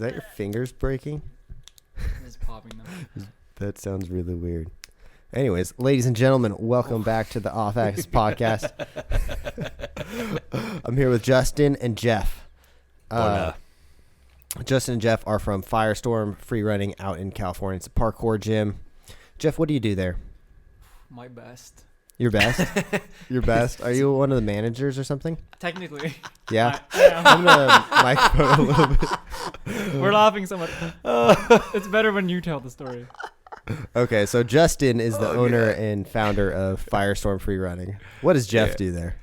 that your fingers breaking? Just popping them. That sounds really weird. Anyways, ladies and gentlemen, welcome back to the Off Axis podcast. I'm here with Justin and Jeff. Justin and Jeff are from Firestorm Freerunning out in California. It's a parkour gym. Jeff, what do you do there? My best. Your best? Your best? Are you one of the managers or something? Technically. Yeah? Yeah. I'm going to microphone a little bit. We're laughing so much. It's better when you tell the story. Okay, so Justin is the owner and founder of Firestorm Freerunning. What does Jeff do there?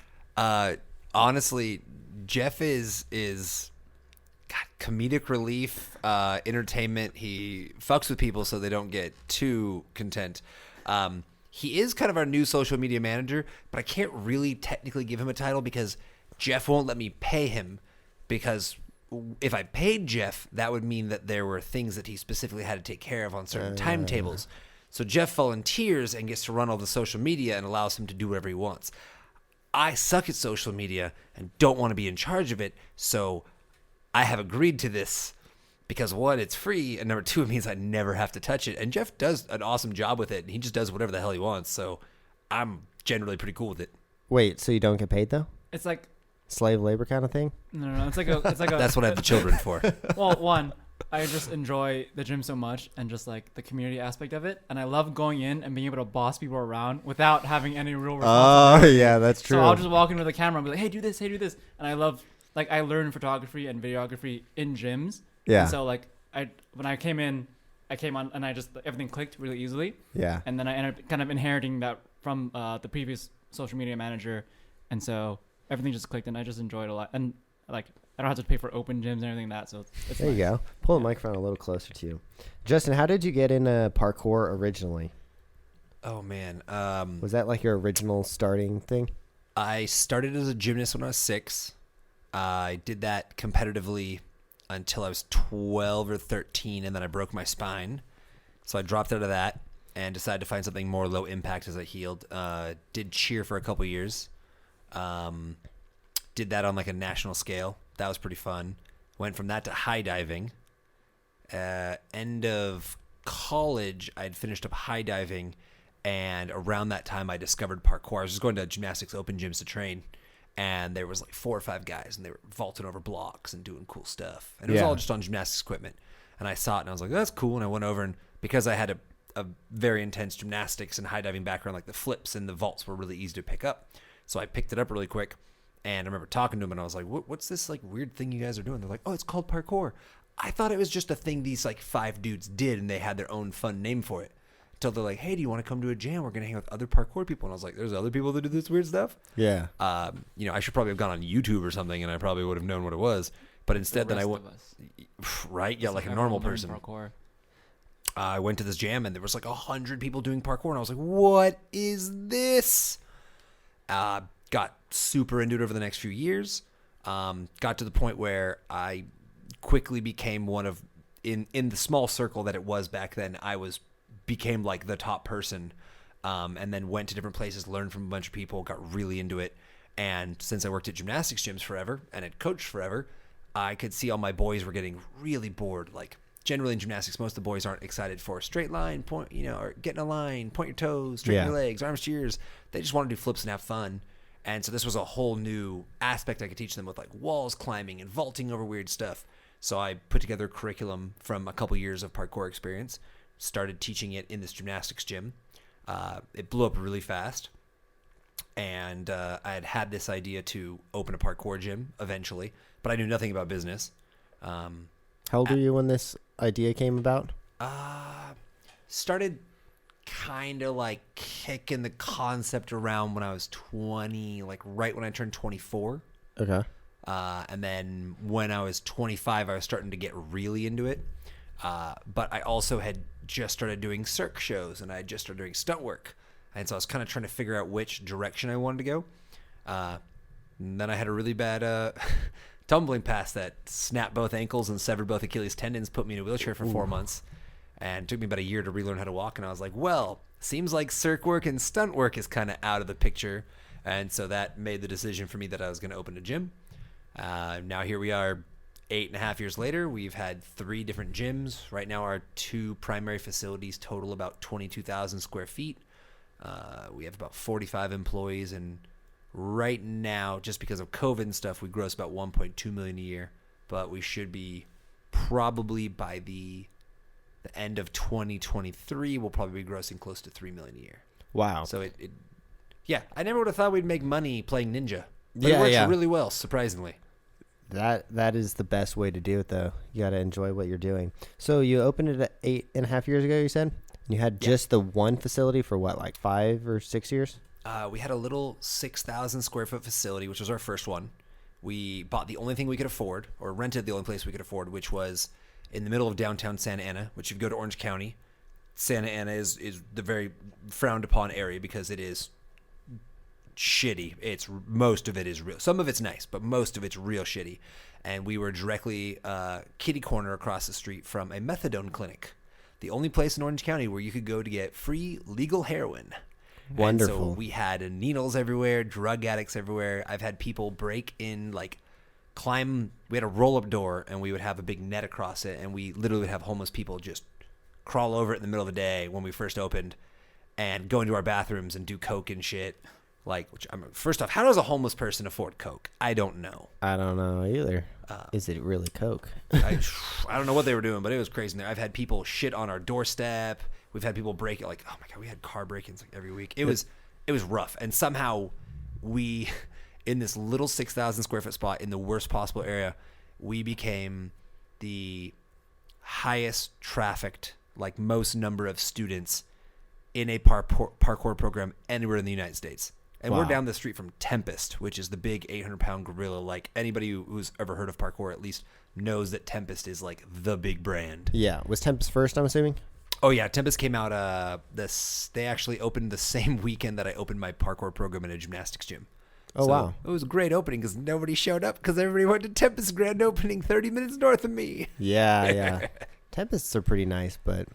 Honestly, Jeff is comedic relief, entertainment. He fucks with people so they don't get too content. He is kind of our new social media manager, but I can't really technically give him a title because Jeff won't let me pay him, because if I paid Jeff, that would mean that there were things that he specifically had to take care of on certain timetables. So Jeff volunteers and gets to run all the social media and allows him to do whatever he wants. I suck at social media and don't want to be in charge of it, so I have agreed to this because, one, it's free, and number two, it means I never have to touch it. And Jeff does an awesome job with it, and he just does whatever the hell he wants, so I'm generally pretty cool with it. Wait, so you don't get paid, though? It's like Slave labor kind of thing? no. It's like a. That's what I have the children for. Well, one, I just enjoy the gym so much and just like the community aspect of it, and I love going in and being able to boss people around without having any real responsibility. Oh, yeah, that's true. So I'll just walk in with a camera and be like, "Hey, do this, and I love I learn photography and videography in gyms. Yeah. And so when I came on and I just everything clicked really easily. Yeah. And then I ended up kind of inheriting that from the previous social media manager, and so everything just clicked, and I just enjoyed it a lot. And I don't have to pay for open gyms and everything like that, so it's there nice. you go. Pull the microphone a little closer to you. Justin, how did you get into parkour originally? Oh, man. Was that like your original starting thing? I started as a gymnast when I was 6. I did that competitively until I was 12 or 13, and then I broke my spine. So I dropped out of that and decided to find something more low impact as I healed. Did cheer for a couple years. Did that on like a national scale. That was pretty fun. Went from that to high diving. End of college, I'd finished up high diving, and around that time I discovered parkour. I was just going to gymnastics open gyms to train, and there was like 4 or 5 guys, and they were vaulting over blocks and doing cool stuff. And it was all just on gymnastics equipment. And I saw it, and I was like, that's cool. And I went over, and because I had a very intense gymnastics and high diving background, like the flips and the vaults were really easy to pick up. So I picked it up really quick. And I remember talking to them, and I was like, what's this like weird thing you guys are doing? They're like, oh, it's called parkour. I thought it was just a thing these like 5 dudes did, and they had their own fun name for it. Until they're like, hey, do you want to come to a jam? We're going to hang out with other parkour people. And I was like, there's other people that do this weird stuff? Yeah. I should probably have gone on YouTube or something, and I probably would have known what it was. But instead, then I went, right? Yeah, like a normal person. Parkour. I went to this jam, and there was like 100 people doing parkour, and I was like, what is this? Got super into it over the next few years. Got to the point where I quickly became one of, in the small circle that it was back then, became like the top person, and then went to different places, learned from a bunch of people, got really into it. And since I worked at gymnastics gyms forever and had coached forever, I could see all my boys were getting really bored. Like generally in gymnastics, most of the boys aren't excited for a straight line, point, or get in a line, point your toes, straighten your legs, arms to ears. They just want to do flips and have fun. And so this was a whole new aspect I could teach them with like walls climbing and vaulting over weird stuff. So I put together a curriculum from a couple years of parkour experience, started teaching it in this gymnastics gym. It blew up really fast. And I had this idea to open a parkour gym eventually, but I knew nothing about business. How old were you when this idea came about? Started kind of like kicking the concept around when I was 20, like right when I turned 24. Okay. And then when I was 25, I was starting to get really into it. But I also had just started doing circ shows, and I had just started doing stunt work. And so I was kind of trying to figure out which direction I wanted to go. And then I had a really bad tumbling pass that snapped both ankles and severed both Achilles tendons, put me in a wheelchair for 4 months. And it took me about a year to relearn how to walk. And I was like, well, seems like circ work and stunt work is kind of out of the picture. And so that made the decision for me that I was going to open a gym. Now here we are 8.5 years later, we've had 3 different gyms. Right now, our 2 primary facilities total about 22,000 square feet. We have about 45 employees, and right now, just because of COVID and stuff, we gross about 1.2 million a year. But we should be probably by the end of 2023, we'll probably be grossing close to 3 million a year. Wow. So yeah, I never would have thought we'd make money playing Ninja. But it works really well, surprisingly. That is the best way to do it, though. You got to enjoy what you're doing. So you opened it 8.5 years ago, you said? And you had just the one facility for what, like 5 or 6 years? We had a little 6,000 square foot facility, which was our first one. We bought the only thing we could afford, or rented the only place we could afford, which was in the middle of downtown Santa Ana, which if you go to Orange County, Santa Ana is the very frowned upon area because it is shitty. Most of it is real. Some of it's nice, but most of it's real shitty. And we were directly kitty corner across the street from a methadone clinic, the only place in Orange County where you could go to get free legal heroin. Wonderful. And so we had needles everywhere, drug addicts everywhere. I've had people break in, climb. We had a roll-up door, and we would have a big net across it, and we literally would have homeless people just crawl over it in the middle of the day when we first opened and go into our bathrooms and do coke and shit. First off, how does a homeless person afford coke? I don't know. I don't know either. Is it really coke? I don't know what they were doing, but it was crazy in there. I've had people shit on our doorstep. We've had people break it. Oh my God, we had car break-ins every week. It was rough. And somehow we, in this little 6,000 square foot spot in the worst possible area, we became the highest trafficked, most number of students in a parkour program anywhere in the United States. And Wow. we're down the street from Tempest, which is the big 800-pound gorilla. Anybody who's ever heard of parkour at least knows that Tempest is the big brand. Yeah. Was Tempest first, I'm assuming? Oh yeah, Tempest came out. They actually opened the same weekend that I opened my parkour program in a gymnastics gym. Oh, So wow. It was a great opening because nobody showed up because everybody went to Tempest grand opening 30 minutes north of me. Yeah. Tempests are pretty nice, but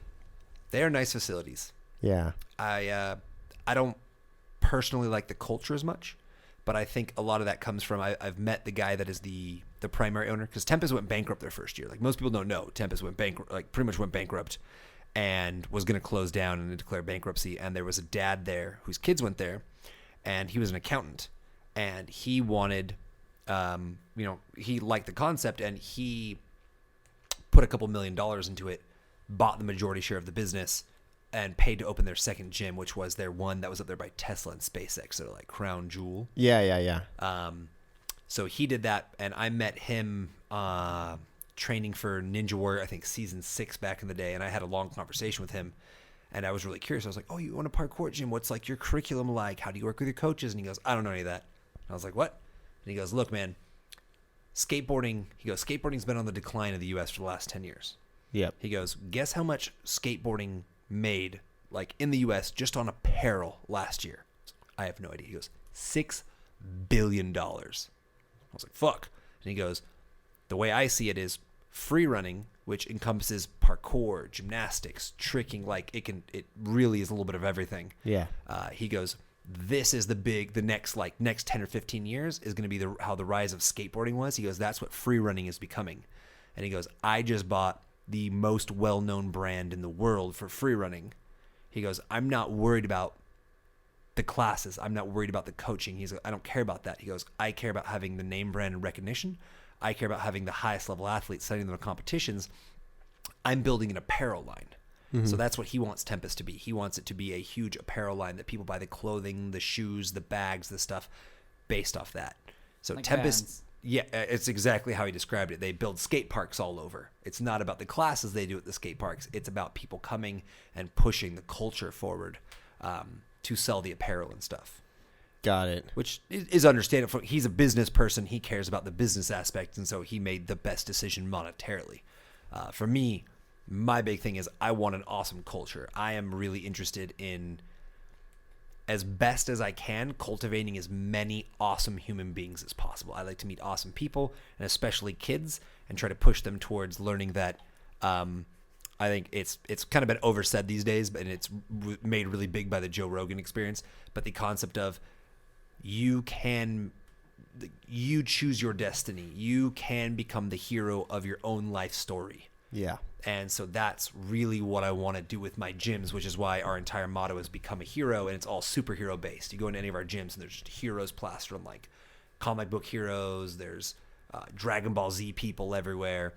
They are nice facilities. yeah. I don't personally like the culture as much, but I think a lot of that comes from I've met the guy that is the primary owner, because Tempest went bankrupt their first year. Most people don't know, Tempest went bankrupt, pretty much went bankrupt, and was going to close down and declare bankruptcy. And there was a dad there whose kids went there, and he was an accountant, and he wanted, he liked the concept, and he put a couple $1 million into it, bought the majority share of the business, and paid to open their second gym, which was their one that was up there by Tesla and SpaceX, so crown jewel. Yeah. So he did that, and I met him training for Ninja Warrior, I think season 6 back in the day, and I had a long conversation with him, and I was really curious. I was like, "Oh, you own a parkour gym? What's your curriculum like? How do you work with your coaches?" And he goes, "I don't know any of that." And I was like, "What?" And he goes, "Look, man, skateboarding's been on the decline in the U.S. for the last 10 years." Yep. He goes, "Guess how much skateboarding made in the US just on apparel last year?" I have no idea. He goes, $6 billion. I was like, fuck. And he goes, "The way I see it is free running, which encompasses parkour, gymnastics, tricking, it really is a little bit of everything." Yeah. He goes, "This is the next 10 or 15 years is going to be how the rise of skateboarding was." He goes, "That's what free running is becoming." And he goes, "I just bought the most well-known brand in the world for free running." He goes, "I'm not worried about the classes. I'm not worried about the coaching." He's like, "I don't care about that." He goes, "I care about having the name brand and recognition. I care about having the highest level athletes, sending them to competitions. I'm building an apparel line." Mm-hmm. So that's what he wants Tempest to be. He wants it to be a huge apparel line that people buy the clothing, the shoes, the bags, the stuff based off that. So Tempest... Vans. Yeah, it's exactly how he described it. They build skate parks all over. It's not about the classes they do at the skate parks. It's about people coming and pushing the culture forward to sell the apparel and stuff. Got it. Which is understandable. He's a business person. He cares about the business aspect, and so he made the best decision monetarily. For me, my big thing is I want an awesome culture. I am really interested in, as best as I can, cultivating as many awesome human beings as possible. I like to meet awesome people, and especially kids, and try to push them towards learning that. I think it's kind of been oversaid these days, and it's made really big by the Joe Rogan experience. But the concept of you can you choose your destiny. You can become the hero of your own life story. Yeah. And so that's really what I want to do with my gyms, which is why our entire motto is become a hero, and it's all superhero based. You go into any of our gyms and there's just heroes plastered on, like comic book heroes. There's Dragon Ball Z people everywhere.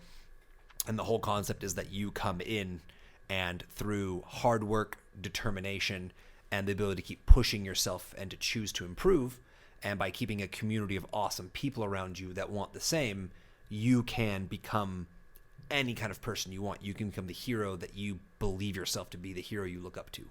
And the whole concept is that you come in and through hard work, determination, and the ability to keep pushing yourself and to choose to improve, and by keeping a community of awesome people around you that want the same, you can become any kind of person you want. You can become the hero that you believe yourself to be, the hero you look up to.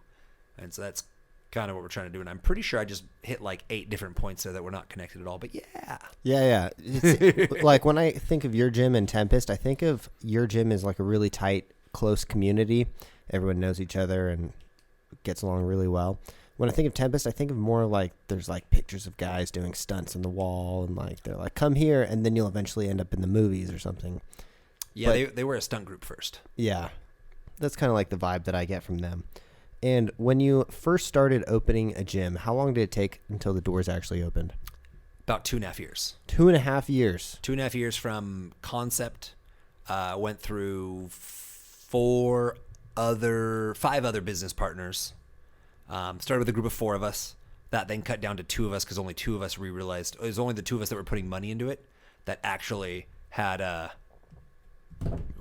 And so that's kind of what we're trying to do. And I'm pretty sure I just hit like 8 different points there that were not connected at all. But yeah. Yeah. It's, like when I think of your gym and Tempest, I think of your gym as like a really tight, close community. Everyone knows each other and gets along really well. When I think of Tempest, I think of more like there's like pictures of guys doing stunts on the wall, and like they're like, come here, and then you'll eventually end up in the movies or something. Yeah, But, they were a stunt group first. yeah, that's kind of like the vibe that I get from them. And when you first started opening a gym, how long did it take until the doors actually opened? About 2.5 years. 2.5 years. 2.5 years from concept. Went through 5 other business partners. Started with a group of 4 of us. That then cut down to 2 of us because only 2 of us, we realized it was only the 2 of us that were putting money into it that actually had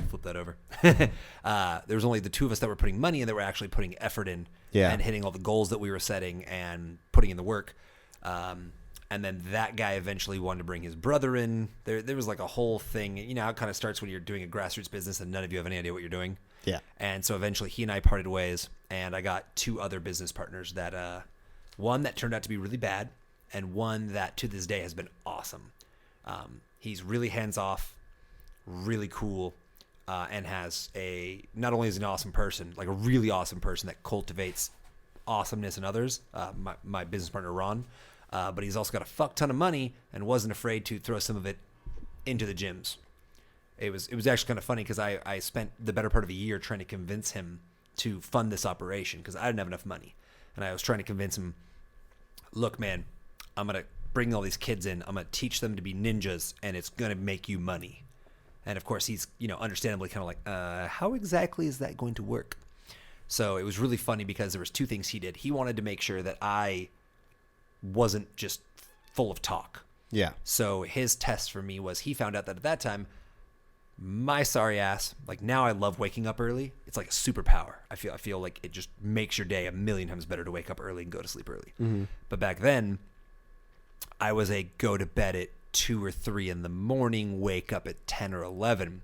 flip that over. There was only the 2 of us that were putting money and that were actually putting effort in and hitting all the goals that we were setting and putting in the work. And then that guy eventually wanted to bring his brother in. There was like a whole thing. You know how it kind of starts when you're doing a grassroots business and none of you have any idea what you're doing. Yeah. And so eventually he and I parted ways, and I got 2 other business partners that one that turned out to be really bad and one that to this day has been awesome. He's really hands-off, really cool, and has not only is an awesome person, like a really awesome person that cultivates awesomeness in others, my business partner Ron, but he's also got a fuck ton of money and wasn't afraid to throw some of it into the gyms. It was actually kind of funny because I spent the better part of a year trying to convince him to fund this operation because I didn't have enough money. And I was trying to convince him, look, man, I'm going to bring all these kids in. I'm going to teach them to be ninjas, and it's going to make you money. And, of course, he's, understandably kind of like, how exactly is that going to work? So it was really funny because there was 2 things he did. He wanted to make sure that I wasn't just full of talk. Yeah. So his test for me was he found out that at that time, my sorry ass, like now I love waking up early. It's like a superpower. I feel like it just makes your day a million times better to wake up early and go to sleep early. Mm-hmm. But back then, I was a go to bed at 2 or 3 in the morning, wake up at 10 or 11.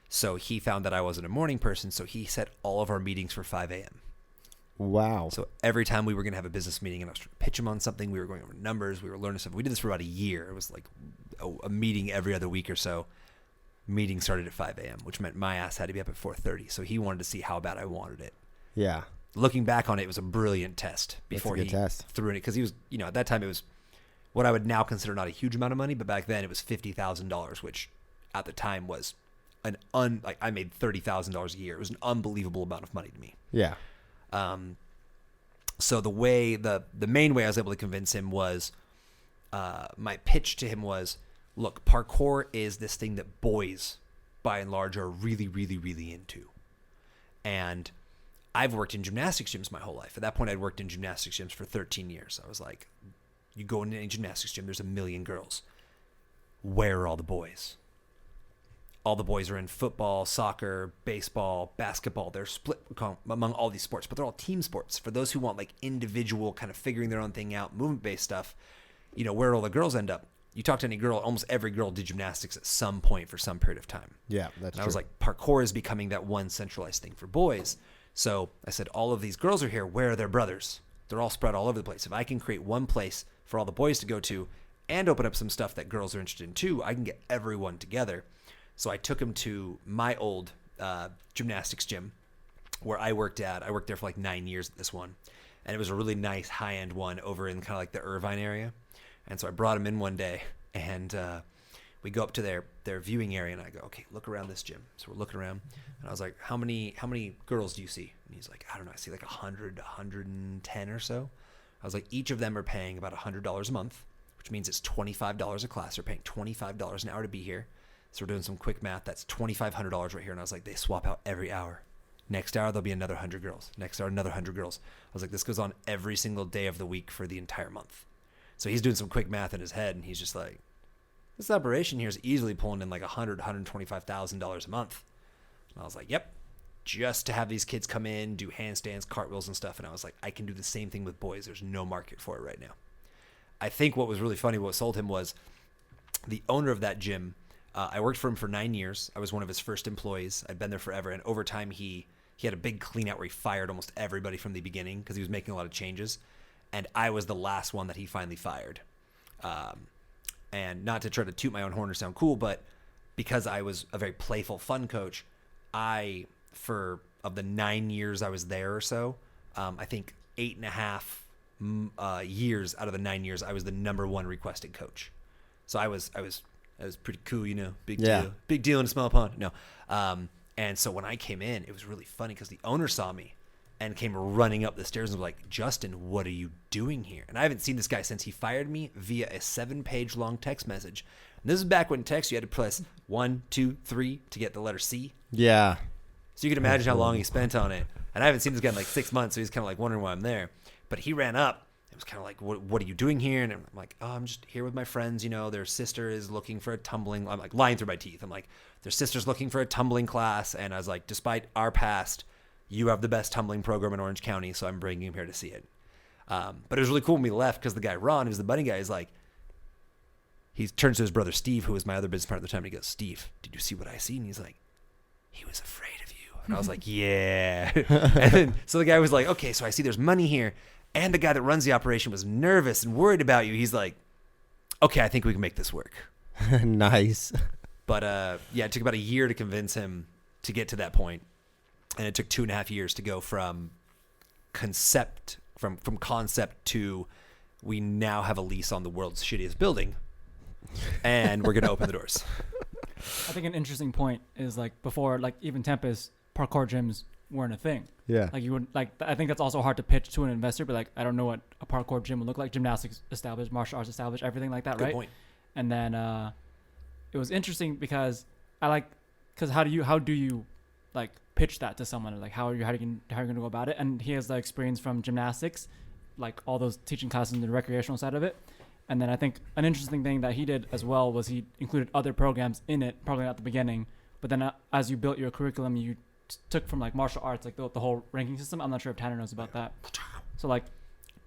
So he found that I wasn't a morning person, so he set all of our meetings for 5 a.m. Wow. So every time we were going to have a business meeting and I was trying to pitch him on something, we were going over numbers, we were learning stuff. We did this for about a year. It was like a meeting every other week or so. Meeting started at 5 a.m., which meant my ass had to be up at 4:30. So he wanted to see how bad I wanted it. Yeah. Looking back on it, it was a brilliant test before he threw in it. Because he was, at that time it was what I would now consider not a huge amount of money, but back then it was $50,000, which at the time was I made $30,000 a year. It was an unbelievable amount of money to me. Yeah. So the main way I was able to convince him was, my pitch to him was, look, parkour is this thing that boys, by and large, are really, really, really into. And I've worked in gymnastics gyms my whole life. At that point, I'd worked in gymnastics gyms for 13 years. I was like, you go into any gymnastics gym, there's a million girls. Where are all the boys? All the boys are in football, soccer, baseball, basketball. They're split among all these sports, but they're all team sports. For those who want like individual kind of figuring their own thing out, movement-based stuff, where all the girls end up. You talk to any girl, almost every girl did gymnastics at some point for some period of time. Yeah, that's true. I was like, parkour is becoming that one centralized thing for boys. So I said, all of these girls are here. Where are their brothers? They're all spread all over the place. If I can create one place for all the boys to go to and open up some stuff that girls are interested in too, I can get everyone together. So I took him to my old gymnastics gym where I worked at. I worked there for like 9 years at this one. And it was a really nice high-end one over in kind of like the Irvine area. And so I brought him in one day, and we go up to their viewing area, and I go, okay, look around this gym. So we're looking around, and I was like, how many girls do you see? And he's like, I don't know, I see like 100, 110 or so. I was like, each of them are paying about $100 a month, which which means it's $25 a class. They're paying $25 an hour to be here. So we're doing some quick math. That's $2,500 right here. And I was like, they swap out every hour. Next hour, there'll be another 100 girls. Next hour, another 100 girls. I was like, this goes on every single day of the week for the entire month. So he's doing some quick math in his head, and he's just like, this operation here is easily pulling in like $125,000 a month. And I was like, yep, just to have these kids come in, do handstands, cartwheels, and stuff. And I was like, I can do the same thing with boys. There's no market for it right now. I think what was really funny, what sold him was the owner of that gym. I worked for him for 9 years. I was one of his first employees. I'd been there forever. And over time, he had a big clean out where he fired almost everybody from the beginning because he was making a lot of changes. And I was the last one that he finally fired. And not to try to toot my own horn or sound cool, but because I was a very playful, fun coach, of the 9 years I was there or so, I think 8.5 years out of the 9 years, I was the number one requested coach. So I was pretty cool, big deal in a small pond. No. And so when I came in, it was really funny because the owner saw me and came running up the stairs and was like, Justin, what are you doing here? And I haven't seen this guy since he fired me via a 7-page long text message. And this is back when text, you had to press 1, 2, 3 to get the letter C. Yeah. So you can imagine how long he spent on it. And I haven't seen this guy in like 6 months, so he's kind of like wondering why I'm there. But he ran up. It was kind of like, what are you doing here? And I'm like, oh, I'm just here with my friends. Their sister is looking for a tumbling. I'm like lying through my teeth. I'm like, their sister's looking for a tumbling class. And I was like, despite our past, you have the best tumbling program in Orange County, so I'm bringing him here to see it. But it was really cool when we left because the guy, Ron, who's the bunny guy, is like, he turns to his brother, Steve, who was my other business partner at the time, and he goes, Steve, did you see what I see? And he's like, he was afraid of you. And I was like, yeah. And then, so the guy was like, okay, so I see there's money here. And the guy that runs the operation was nervous and worried about you. He's like, okay, I think we can make this work. Nice. But it took about a year to convince him to get to that point. And it took 2.5 years to go from concept to we now have a lease on the world's shittiest building, and we're going to open the doors. I think an interesting point is like before, like even Tempest, parkour gyms weren't a thing. Yeah. Like you would I think that's also hard to pitch to an investor, but like I don't know what a parkour gym would look like. Gymnastics established, martial arts established, everything like that, Good right? point. And then it was interesting because how do you like pitch that to someone? Like how are you going to go about it? And he has the experience from gymnastics, like all those teaching classes in the recreational side of it. And then I think an interesting thing that he did as well was he included other programs in it, probably not at the beginning, but then as you built your curriculum, you took from like martial arts, like the whole ranking system. I'm not sure if Tanner knows about that. So like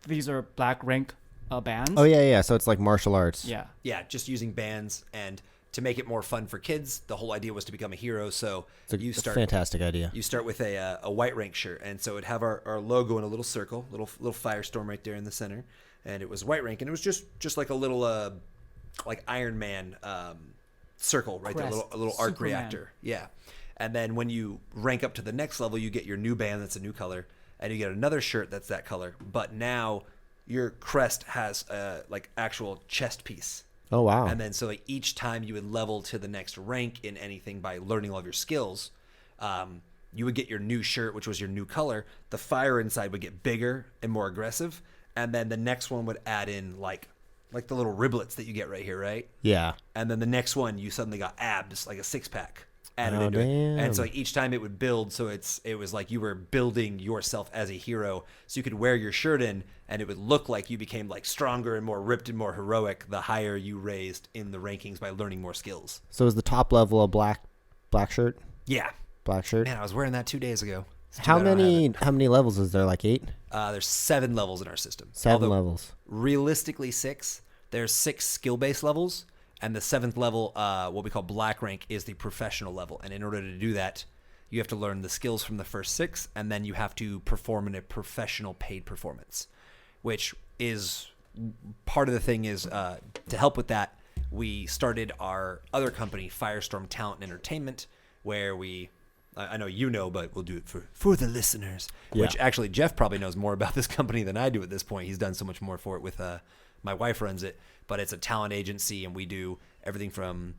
these are black rank bands. Oh yeah. So it's like martial arts. Yeah. Yeah, just using bands, and to make it more fun for kids, the whole idea was to become a hero. So It's a fantastic idea. You start with a white rank shirt, and so it'd have our logo in a little circle, little Firestorm right there in the center, and it was white rank, and it was just like a little like Iron Man circle right Crest. there, a little arc Superman. reactor. Yeah. And then when you rank up to the next level, you get your new band that's a new color, and you get another shirt that's that color. But now your crest has like actual chest piece. Oh, wow. And then so like each time you would level to the next rank in anything by learning all of your skills, you would get your new shirt, which was your new color. The fire inside would get bigger and more aggressive. And then the next one would add in like the little riblets that you get right here, right? Yeah. And then the next one, you suddenly got abs, like a 6-pack. Added Oh, into it. damn. And so like each time it would build, so it was like you were building yourself as a hero. So you could wear your shirt in, and it would look like you became like stronger and more ripped and more heroic the higher you raised in the rankings by learning more skills. So is the top level a black shirt? Yeah. Black shirt? Man, I was wearing that 2 days ago. It's too How bad I don't have many levels is there? Like 8? it. There's 7 levels in our system. 7 Although levels. Realistically 6. There's 6 skill-based levels. And the 7th level, what we call black rank, is the professional level. And in order to do that, you have to learn the skills from the first 6, and then you have to perform in a professional paid performance, which is part of the thing is to help with that, we started our other company, Firestorm Talent and Entertainment, where I know you know, but we'll do it for the listeners, which actually Jeff probably knows more about this company than I do at this point. He's done so much more for it with my wife runs it. But it's a talent agency, and we do everything from,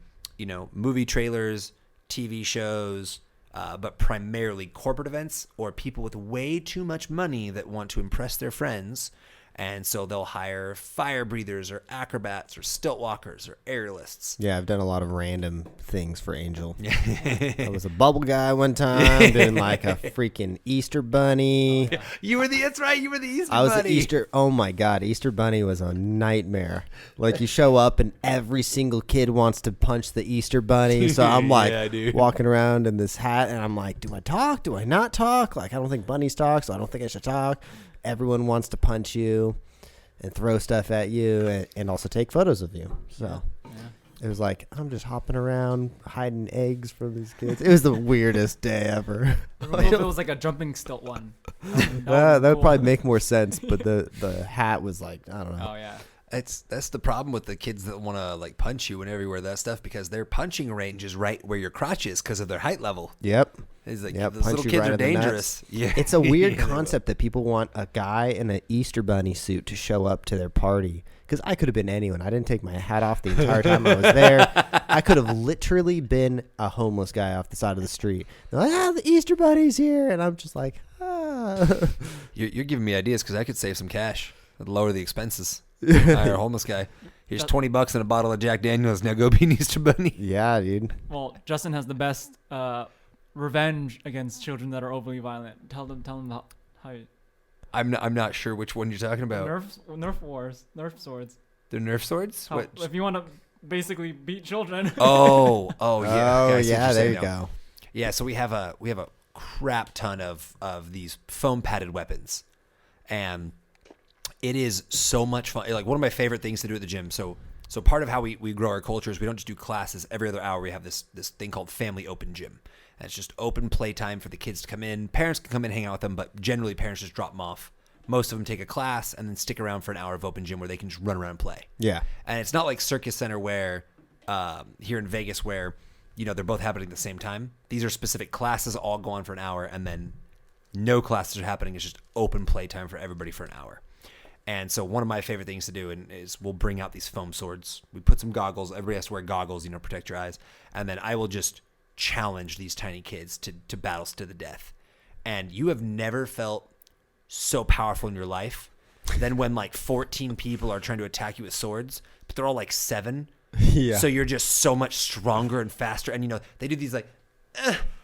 movie trailers, TV shows, but primarily corporate events or people with way too much money that want to impress their friends. And so they'll hire fire breathers or acrobats or stilt walkers or aerialists. Yeah, I've done a lot of random things for Angel. I was a bubble guy one time, doing like a freaking Easter bunny. That's right, you were the Easter I was bunny. the Easter. Oh my God, Easter bunny was a nightmare. Like you show up and every single kid wants to punch the Easter bunny. So I'm like walking around in this hat, and I'm like, do I talk? Do I not talk? Like I don't think bunnies talk, so I don't think I should talk. Everyone wants to punch you and throw stuff at you and also take photos of you. So it was like, I'm just hopping around, hiding eggs from these kids. It was the weirdest day ever. If it was like a jumping stilt one. That would probably make more sense, but the hat was like, I don't know. Oh, yeah. That's the problem with the kids that want to like punch you and everywhere that stuff, because their punching range is right where your crotch is because of their height level. Yep. It's like Yep, those punch little you kids right are in the dangerous. Yeah. It's a weird concept that people want a guy in an Easter bunny suit to show up to their party. Because I could have been anyone. I didn't take my hat off the entire time I was there. I could have literally been a homeless guy off the side of the street. They're like, the Easter bunny's here. And I'm just like, You're giving me ideas because I could save some cash. I'd lower the expenses. Hire a homeless guy. Here's $20 and a bottle of Jack Daniels. Now go be an Easter bunny. Yeah, dude. Well, Justin has the best revenge against children that are overly violent. Tell them how you... I'm not sure which one you're talking about. Nerf swords. The Nerf swords? How, if you want to basically beat children. Oh yeah. Oh, Okay, yeah, there you go. Yeah, so we have a crap ton of these foam padded weapons, and it is so much fun. Like one of my favorite things to do at the gym. So part of how we grow our culture is we don't just do classes every other hour. We have this thing called family open gym. And it's just open playtime for the kids to come in. Parents can come in and hang out with them, but generally parents just drop them off. Most of them take a class and then stick around for an hour of open gym where they can just run around and play. Yeah. And it's not like Circus Center where here in Vegas where they're both happening at the same time. These are specific classes all go on for an hour, and then no classes are happening. It's just open playtime for everybody for an hour. And so one of my favorite things to do is we'll bring out these foam swords. We put some goggles. Everybody has to wear goggles, protect your eyes. And then I will just challenge these tiny kids to battles to the death. And you have never felt so powerful in your life than when like 14 people are trying to attack you with swords, but they're all like 7. Yeah. So you're just so much stronger and faster. And they do these like,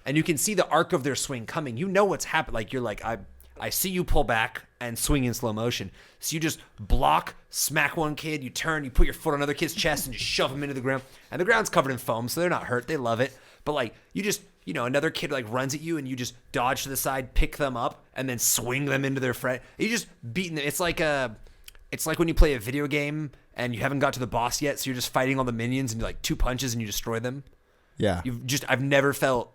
and you can see the arc of their swing coming. You know what's happened. Like you're like, I see you pull back and swing in slow motion. So you just block, smack one kid, you turn, you put your foot on another kid's chest and just shove them into the ground. And the ground's covered in foam, so they're not hurt. They love it. But like you just, another kid like runs at you and you just dodge to the side, pick them up, and then swing them into their friend. You just beating them. It's like when you play a video game and you haven't got to the boss yet, so you're just fighting all the minions and like 2 punches and you destroy them. Yeah. I never feel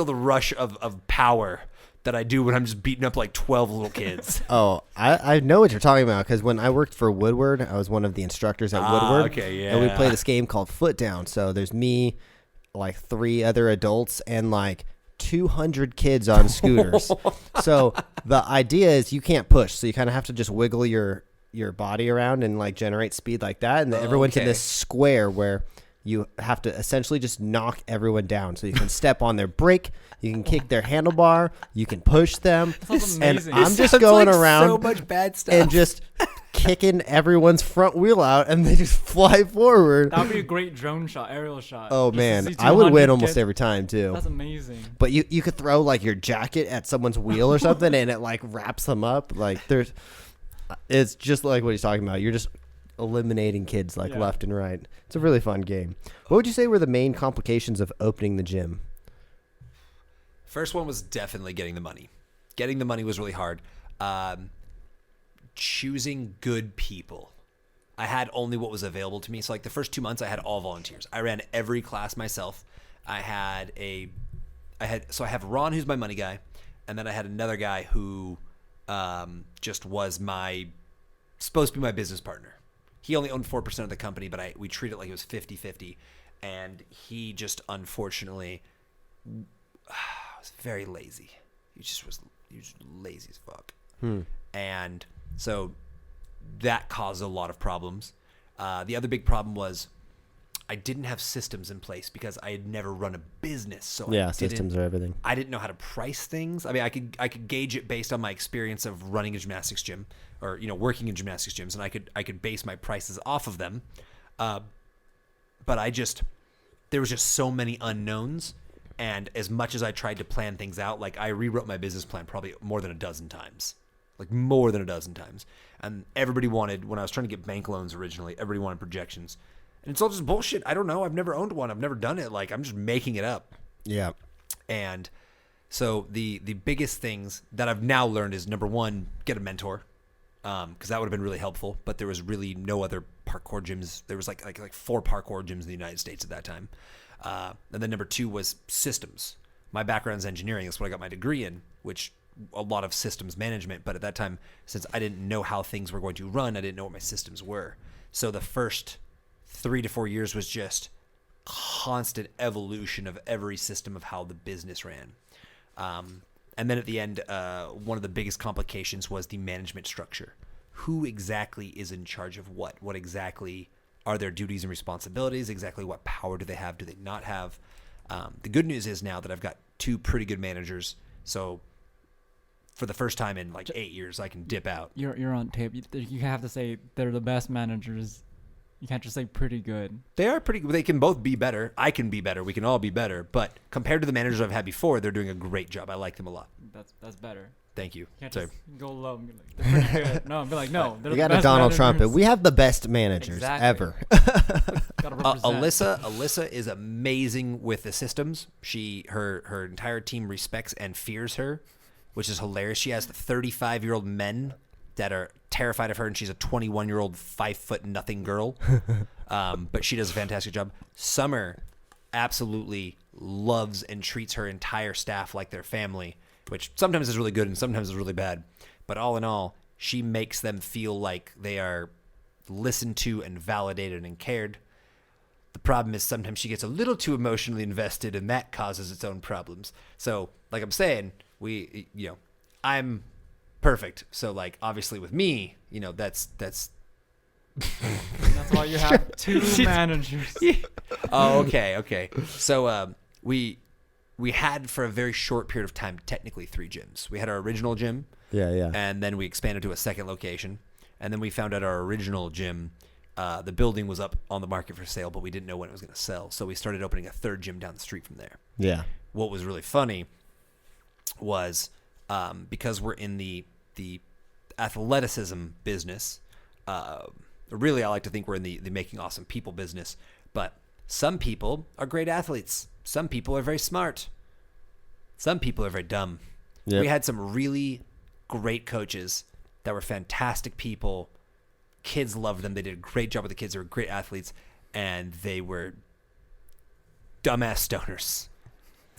the rush of power that I do when I'm just beating up like 12 little kids. Oh, I know what you're talking about, because when I worked for Woodward, I was one of the instructors at Woodward. Okay, yeah. And we play this game called Foot Down. So there's me, like 3 other adults, and like 200 kids on scooters. So the idea is you can't push, so you kind of have to just wiggle your body around and like generate speed like that. And then everyone's in this square where you have to essentially just knock everyone down. So you can step on their brake, you can kick their handlebar, you can push them. Sounds And amazing. I'm just going like around so much bad stuff. and just kicking everyone's front wheel out, and they just fly forward. That would be a great drone shot, aerial shot. Oh, Just to man. see I would 200 win almost kids. every time, too. That's amazing. But you could throw like your jacket at someone's wheel or something, and it like wraps them up. Like it's just like what he's talking about. You're just eliminating kids like left and right. It's a really fun game. What would you say were the main complications of opening the gym? First one was definitely getting the money. Getting the money was really hard. Choosing good people. I had only what was available to me. So like the first 2 months I had all volunteers. I ran every class myself. I have Ron, who's my money guy, and then I had another guy who just was supposed to be my business partner. He only owned 4% of the company, but we treat it like it was 50-50. And he just unfortunately was very lazy. He was lazy as fuck. And so that caused a lot of problems. The other big problem was I didn't have systems in place because I had never run a business. So systems are everything. I didn't know how to price things. I mean, I could gauge it based on my experience of running a gymnastics gym or, working in gymnastics gyms, and I could base my prices off of them. But there was just so many unknowns. And as much as I tried to plan things out, like I rewrote my business plan probably more than a dozen times. And everybody wanted, when I was trying to get bank loans originally, everybody wanted projections. And it's all just bullshit. I don't know. I've never owned one. I've never done it. Like, I'm just making it up. Yeah. And so the biggest things that I've now learned is, number one, get a mentor. Because that would have been really helpful. But there was really no other parkour gyms. There was like 4 parkour gyms in the United States at that time. And then number 2 was systems. My background is engineering. That's what I got my degree in, which a lot of systems management. But at that time, since I didn't know how things were going to run, I didn't know what my systems were. So the first 3 to 4 years was just constant evolution of every system of how the business ran. And then at the end, one of the biggest complications was the management structure. Who exactly is in charge of what? What exactly are their duties and responsibilities? Exactly what power do they have? Do they not have? The good news is now that I've got 2 pretty good managers. So for the first time in like 8 years, I can dip out. You're on tape. You have to say they're the best managers. You can't just say pretty good. They are pretty good. They can both be better. I can be better. We can all be better. But compared to the managers I've had before, they're doing a great job. I like them a lot. That's better. Thank you. You can't Sorry. just go low and be like, they're pretty good. No, be like, no. They're You the got a best Donald Trump. managers. We have the best managers Exactly. ever. Gotta represent. Alyssa is amazing with the systems. Her entire team respects and fears her, which is hilarious. She has 35-year-old men that are terrified of her, and she's a 21-year-old 5'0" girl. But she does a fantastic job. Summer absolutely loves and treats her entire staff like their family, which sometimes is really good and sometimes is really bad. But all in all, she makes them feel like they are listened to and validated and cared. The problem is sometimes she gets a little too emotionally invested, and that causes its own problems. So, like I'm saying, I'm perfect. So, like, obviously with me, that's That's why you have 2 managers. Oh, okay. So we had for a very short period of time technically 3 gyms. We had our original gym, Yeah. and then we expanded to a second location, and then we found out our original gym, the building was up on the market for sale, but we didn't know when it was going to sell. So we started opening a 3rd gym down the street from there. Yeah. What was really funny was because we're in the athleticism business. Really, I like to think we're in the making awesome people business, but some people are great athletes. Some people are very smart. Some people are very dumb. Yep. We had some really great coaches that were fantastic people. Kids loved them. They did a great job with the kids. They were great athletes, and they were dumbass stoners.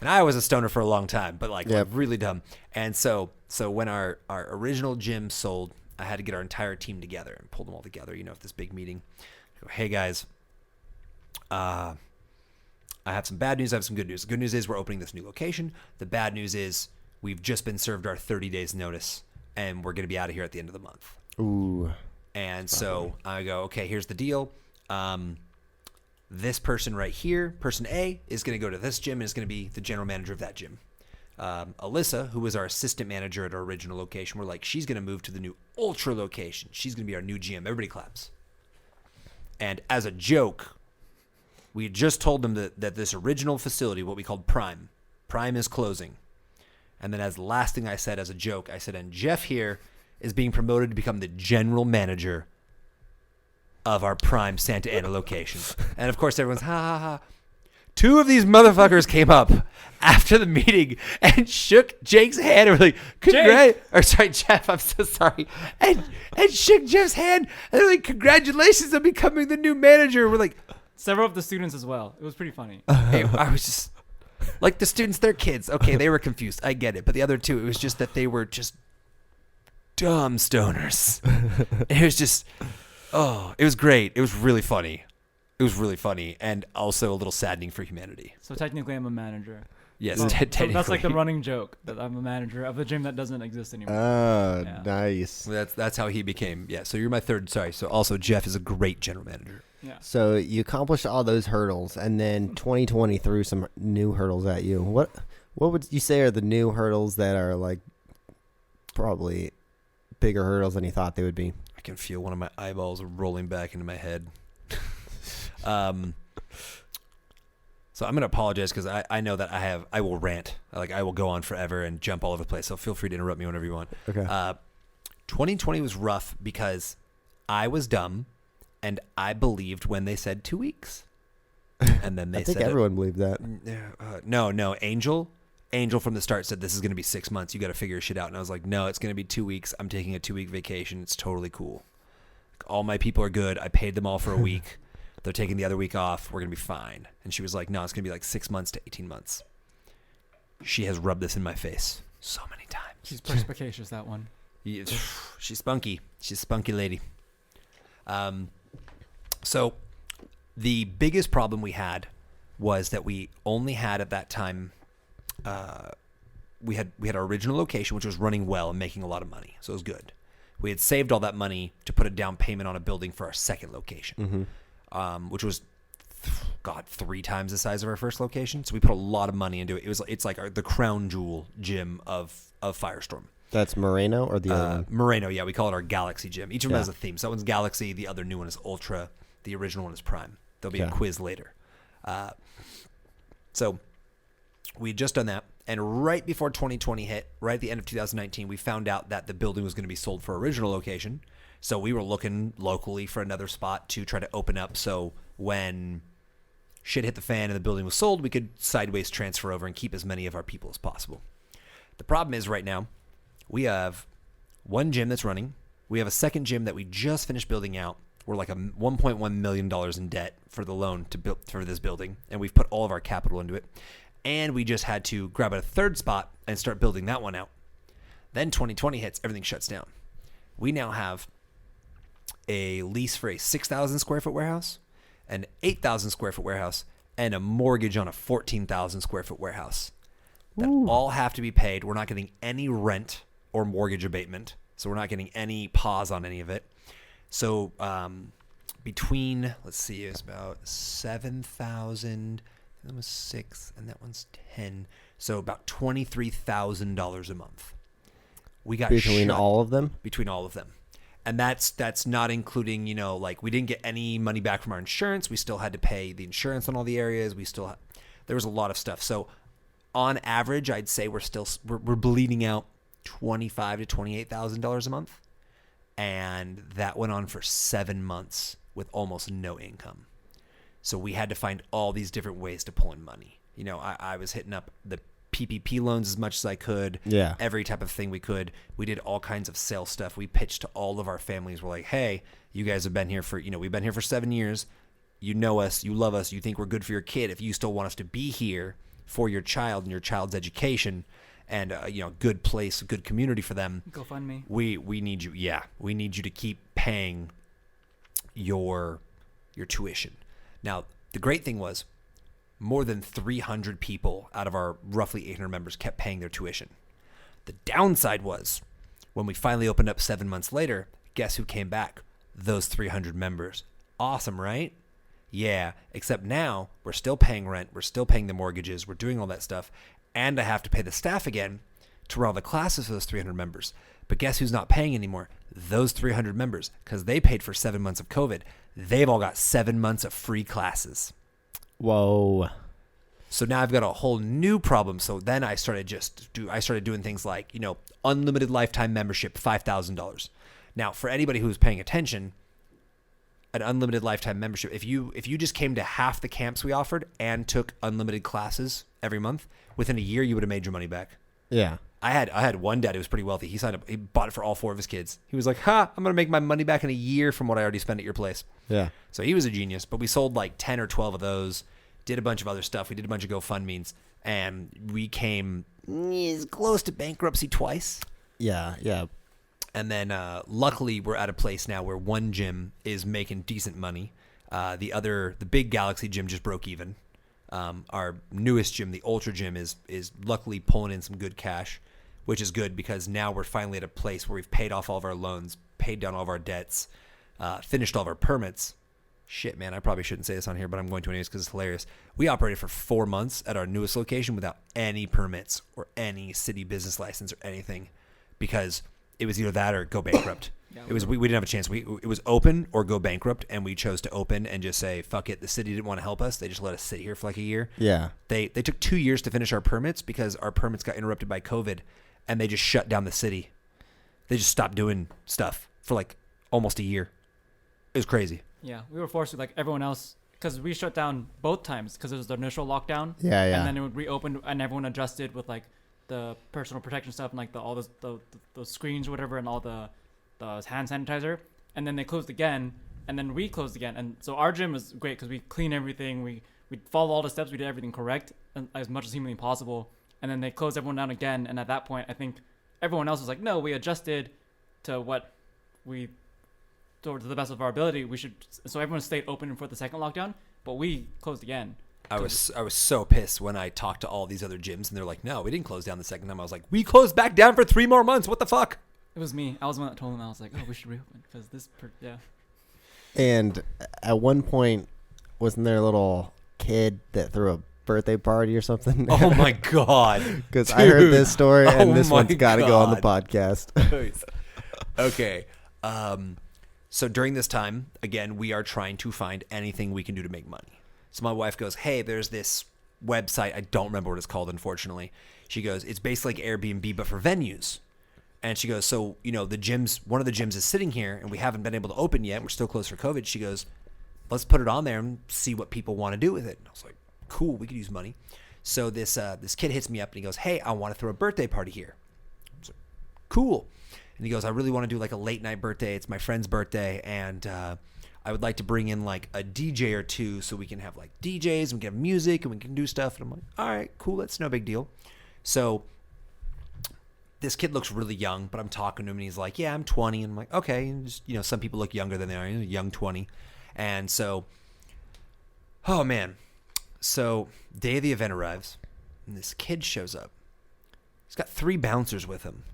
And I was a stoner for a long time, but like really dumb. And so when our original gym sold, I had to get our entire team together and pull them all together, at this big meeting. Go, hey guys, I have some bad news. I have some good news. The good news is we're opening this new location. The bad news is we've just been served our 30 days notice, and we're going to be out of here at the end of the month. Ooh. And so I go, okay, here's the deal. This person right here, person A, is going to go to this gym and is going to be the general manager of that gym. Alyssa, who was our assistant manager at our original location, we're like, she's going to move to the new ultra location. She's going to be our new GM. Everybody claps. And as a joke, we had just told them that this original facility, what we called Prime is closing. And then as the last thing I said as a joke, I said, and Jeff here is being promoted to become the general manager of our Prime Santa Ana location. And of course, everyone's, ha, ha, ha. 2 of these motherfuckers came up after the meeting and shook Jake's hand and were like, Jeff, I'm so sorry. And shook Jeff's hand and they're like, congratulations on becoming the new manager. We're like, Several of the students as well. It was pretty funny. I was just like, the students, they're kids. Okay, they were confused. I get it. But the other 2, it was just that they were just dumb stoners. It was just, it was great. It was really funny. It was really funny and also a little saddening for humanity. So technically, I'm a manager. Yes, So technically. that's like the running joke that I'm a manager of a gym that doesn't exist anymore. Oh, Yeah. nice. That's how he became. Yeah. So you're my 3rd. Sorry. So also Jeff is a great general manager. Yeah. So you accomplished all those hurdles, and then 2020 threw some new hurdles at you. What would you say are the new hurdles that are like probably bigger hurdles than you thought they would be? I can feel one of my eyeballs rolling back into my head. So I'm gonna apologize because I know that I will rant, like I will go on forever and jump all over the place. So feel free to interrupt me whenever you want. Okay. 2020 was rough because I was dumb, and I believed when they said 2 weeks, and then they I think said everyone believed that. no. Angel from the start said this is gonna be 6 months. You got to figure shit out, and I was like, no, it's gonna be 2 weeks. I'm taking a 2-week vacation. It's totally cool. All my people are good. I paid them all for a week. They're taking the other week off. We're going to be fine. And she was like, no, it's going to be like 6 months to 18 months. She has rubbed this in my face so many times. She's perspicacious, that one. She's spunky. She's a spunky lady. So the biggest problem we had was that we only had at that time, we had our original location, which was running well and making a lot of money. So it was good. We had saved all that money to put a down payment on a building for our second location. Which was, 3 times the size of our first location. So we put a lot of money into it. It's like the crown jewel gym of Firestorm. That's Moreno or the other one? Moreno, yeah. We call it our Galaxy gym. Each of them has a theme. So that one's Galaxy. The other new one is Ultra. The original one is Prime. There'll be a quiz later. So we had just done that. And right before 2020 hit, right at the end of 2019, we found out that the building was going to be sold for original location. So we were looking locally for another spot to try to open up. So when shit hit the fan and the building was sold, we could sideways transfer over and keep as many of our people as possible. The problem is right now, we have one gym that's running. We have a second gym that we just finished building out. We're like $1.1 million in debt for the loan to build for this building. And we've put all of our capital into it. And we just had to grab a third spot and start building that one out. Then 2020 hits, everything shuts down. We now have a lease for a 6,000 square foot warehouse, an 8,000 square foot warehouse, and a mortgage on a 14,000 square foot warehouse that all have to be paid. We're not getting any rent or mortgage abatement, so we're not getting any pause on any of it. So between, let's see, it's about 7,000. That was 6, and that one's 10. So about $23,000 a month. We got between all of them. Between all of them. And that's not including, like we didn't get any money back from our insurance. We still had to pay the insurance on all the areas. There was a lot of stuff. So on average, I'd say we're bleeding out $25,000 to $28,000 a month. And that went on for 7 months with almost no income. So we had to find all these different ways to pull in money. I was hitting up the PPP loans as much as I could. Yeah. Every type of thing we could. We did all kinds of sales stuff. We pitched to all of our families. We're like, hey, you guys have been here for, we've been here for 7 years. You know us. You love us. You think we're good for your kid. If you still want us to be here for your child and your child's education and, good place, good community for them. GoFundMe. We need you. Yeah. We need you to keep paying your tuition. Now, the great thing was, more than 300 people out of our roughly 800 members kept paying their tuition. The downside was, when we finally opened up 7 months later, guess who came back? Those 300 members. Awesome, right? Yeah, except now we're still paying rent, we're still paying the mortgages, we're doing all that stuff, and I have to pay the staff again to run all the classes for those 300 members. But guess who's not paying anymore? Those 300 members, because they paid for 7 months of COVID. They've all got 7 months of free classes. Whoa. So now I've got a whole new problem. So then I started doing things like, unlimited lifetime membership, $5,000. Now, for anybody who's paying attention, an unlimited lifetime membership, if you just came to half the camps we offered and took unlimited classes every month, within a year you would have made your money back. Yeah. I had one dad who was pretty wealthy. He signed up. He bought it for all 4 of his kids. He was like, I'm going to make my money back in a year from what I already spent at your place. Yeah. So he was a genius, but we sold like 10 or 12 of those, did a bunch of other stuff. We did a bunch of GoFundMes, and we came as close to bankruptcy twice. Yeah. And then luckily we're at a place now where one gym is making decent money. The big Galaxy gym just broke even. Our newest gym, the Ultra gym, is luckily pulling in some good cash, which is good because now we're finally at a place where we've paid off all of our loans, paid down all of our debts, finished all of our permits, shit, man, I probably shouldn't say this on here, but I'm going to anyways because it's hilarious. We operated for 4 months at our newest location without any permits or any city business license or anything because it was either that or go bankrupt. Yeah, We didn't have a chance. It was open or go bankrupt, and we chose to open and just say, fuck it. The city didn't want to help us. They just let us sit here for like a year. Yeah. They took 2 years to finish our permits because our permits got interrupted by COVID, and they just shut down the city. They just stopped doing stuff for like almost a year. It was crazy. Yeah, we were forced to like everyone else because we shut down both times because it was the initial lockdown. Yeah, yeah. And then it would reopen and everyone adjusted with like the personal protection stuff and like all the screens or whatever and all the hand sanitizer. And then they closed again, and then we closed again. And so our gym was great because we clean everything. We followed all the steps. We did everything correct as much as humanly possible. And then they closed everyone down again. And at that point, I think everyone else was like, no, we adjusted to what we, to the best of our ability. So everyone stayed open for the second lockdown, but we closed again. I was so pissed when I talked to all these other gyms, and they're like, no, we didn't close down the second time. I was like, we closed back down for 3 more months. What the fuck? It was me. I was the one that told them. I was like, oh, we should reopen because yeah. And at one point, wasn't there a little kid that threw a birthday party or something? Oh my God. Because I heard this story, and Oh this my one's got to go on the God. podcast. Okay. So during this time, again, we are trying to find anything we can do to make money. So my wife goes, hey, there's this website. I don't remember what it's called, unfortunately. She goes, it's basically like Airbnb, but for venues. And she goes, so, one of the gyms is sitting here and we haven't been able to open yet. We're still closed for COVID. She goes, let's put it on there and see what people want to do with it. And I was like, cool, we could use money. So this kid hits me up and he goes, hey, I want to throw a birthday party here. I was like, cool. And he goes, I really want to do like a late night birthday. It's my friend's birthday. And I would like to bring in like a DJ or two so we can have like DJs and we can have music and we can do stuff. And I'm like, all right, cool. That's no big deal. So this kid looks really young, but I'm talking to him and he's like, yeah, I'm 20. And I'm like, okay. And just, some people look younger than they are, young 20. And so, oh man. So day of the event arrives and this kid shows up. He's got 3 bouncers with him.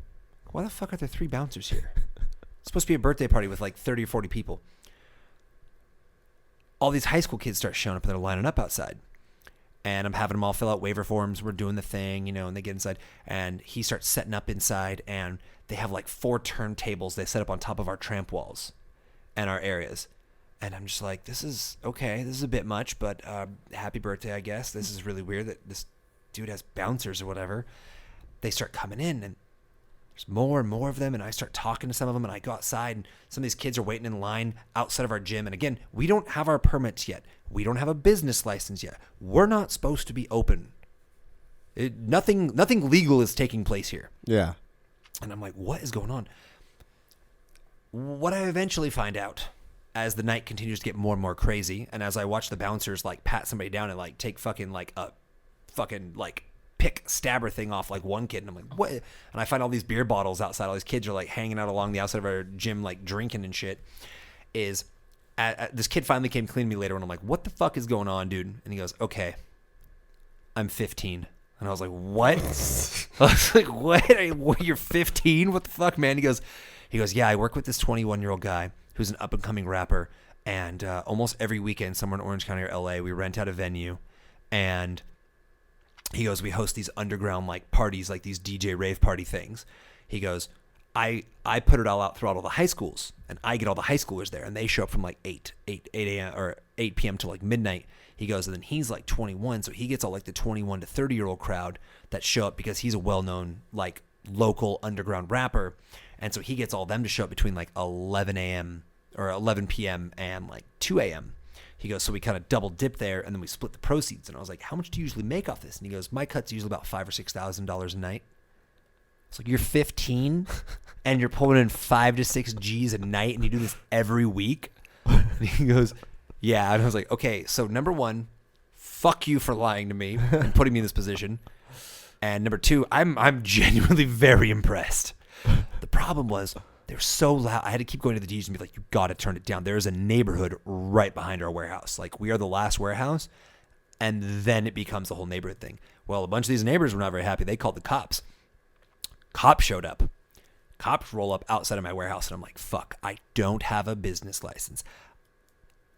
Why the fuck are there 3 bouncers here? It's supposed to be a birthday party with like 30 or 40 people. All these high school kids start showing up and they're lining up outside. And I'm having them all fill out waiver forms. We're doing the thing, and they get inside. And he starts setting up inside, and they have like 4 turntables they set up on top of our tramp walls and our areas. And I'm just like, this is okay. This is a bit much, but happy birthday, I guess. This is really weird that this dude has bouncers or whatever. They start coming in, and there's more and more of them, and I start talking to some of them, and I go outside, and some of these kids are waiting in line outside of our gym. And again, we don't have our permits yet. We don't have a business license yet. We're not supposed to be open. Nothing legal is taking place here. Yeah. And I'm like, what is going on? What I eventually find out as the night continues to get more and more crazy, and as I watch the bouncers like pat somebody down and like take fucking like a fucking like pick stabber thing off like one kid, and I'm like, what? And I find all these beer bottles outside. All these kids are like hanging out along the outside of our gym like drinking and shit. This kid finally came clean to me later, and I'm like, what the fuck is going on, dude? And he goes, okay, I'm 15. And I was like, what? I was like, what? You're 15? What the fuck, man? He goes, yeah, I work with this 21-year-old guy who's an up-and-coming rapper, and almost every weekend somewhere in Orange County or LA, we rent out a venue, and he goes, we host these underground like parties, like these DJ rave party things. He goes, I put it all out throughout all the high schools, and I get all the high schoolers there, and they show up from like 8 a.m. or 8 p.m. to like midnight. He goes, and then he's like 21, so he gets all like the 21 to 30-year-old crowd that show up because he's a well-known like local underground rapper, and so he gets all them to show up between like 11 a.m. or 11 p.m. and like 2 a.m. He goes, so we kind of double dip there, and then we split the proceeds. And I was like, how much do you usually make off this? And he goes, my cut's usually about $5,000 or $6,000 a night. It's like, you're 15 and you're pulling in 5 to 6 G's a night, and you do this every week? And he goes, yeah. And I was like, okay, so number one, fuck you for lying to me and putting me in this position. And number two, I'm genuinely very impressed. The problem was they were so loud. I had to keep going to the DJs and be like, you got to turn it down. There is a neighborhood right behind our warehouse. Like, we are the last warehouse, and then it becomes the whole neighborhood thing. Well, a bunch of these neighbors were not very happy. They called the cops. Cops showed up. Cops roll up outside of my warehouse, and I'm like, fuck, I don't have a business license.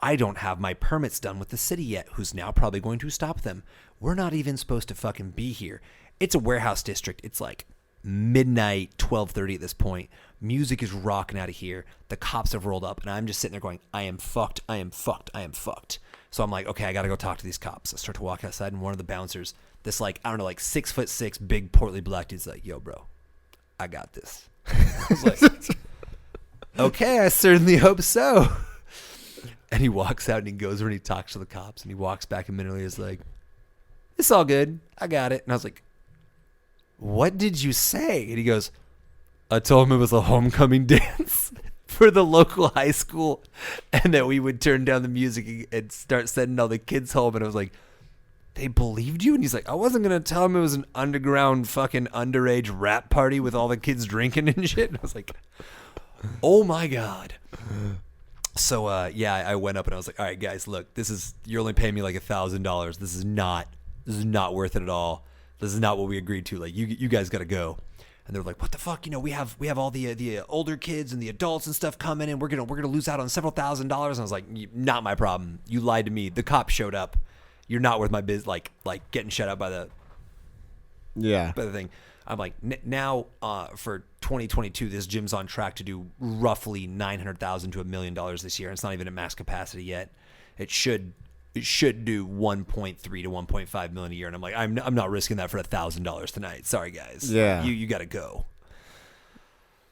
I don't have my permits done with the city yet, who's now probably going to stop them. We're not even supposed to fucking be here. It's a warehouse district. It's like midnight, 12:30 at this point. Music is rocking out of here. The cops have rolled up, and I'm just sitting there going, I am fucked. I am fucked. I am fucked. So I'm like, okay, I got to go talk to these cops. I start to walk outside, and one of the bouncers, this like, I don't know, like 6'6", big, portly black dude's like, yo, bro, I got this. I was like, okay, I certainly hope so. And he walks out and he goes over and he talks to the cops and he walks back a minute later. He's like, it's all good. I got it. And I was like, what did you say? And he goes, I told him it was a homecoming dance for the local high school and that we would turn down the music and start sending all the kids home. And I was like, they believed you? And he's like, I wasn't going to tell him it was an underground fucking underage rap party with all the kids drinking and shit. And I was like, oh my God. So, I went up and I was like, all right, guys, look, you're only paying me like $1,000. This is not worth it at all. This is not what we agreed to. Like, you guys got to go. And they're like, what the fuck? You know, we have all the older kids and the adults and stuff coming in. We're going to lose out on several $1,000s. And I was like, not my problem. You lied to me. The cops showed up. You're not worth my biz. Like getting shut out by the thing. I'm like, now for 2022, this gym's on track to do roughly $900,000 to $1 million this year. And it's not even at max capacity yet. It should do 1.3 to 1.5 million a year. And I'm like, I'm not risking that for $1,000 tonight. Sorry, guys. Yeah. You got to go.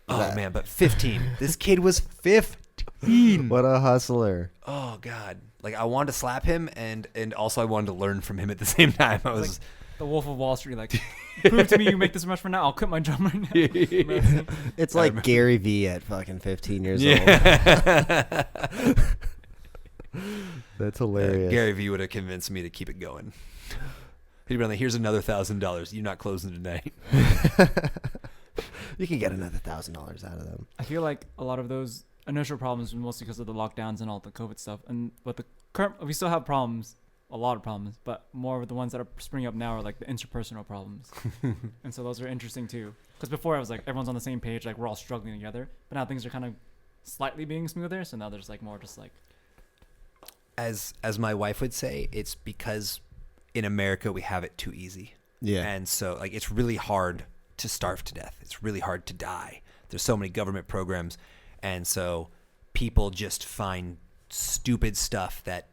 Oh, man. But 15. This kid was 15. What a hustler. Oh, God. Like, I wanted to slap him, and also I wanted to learn from him at the same time. I was... The Wolf of Wall Street, like, prove to me you make this much for now. I'll quit my job right now. It's like Gary Vee at fucking 15 years old. That's hilarious. Gary Vee would have convinced me to keep it going. He'd be like, here's another $1,000. You're not closing tonight. You can get another $1,000 out of them. I feel like a lot of those initial problems were mostly because of the lockdowns and all the COVID stuff. But the current, we still have problems. A lot of problems, but more of the ones that are springing up now are like the interpersonal problems. And so those are interesting too. Because before I was like, everyone's on the same page, like we're all struggling together. But now things are kind of slightly being smoother. So now there's like more just like. As my wife would say, it's because in America we have it too easy. Yeah. And so like it's really hard to starve to death. It's really hard to die. There's so many government programs. And so people just find stupid stuff that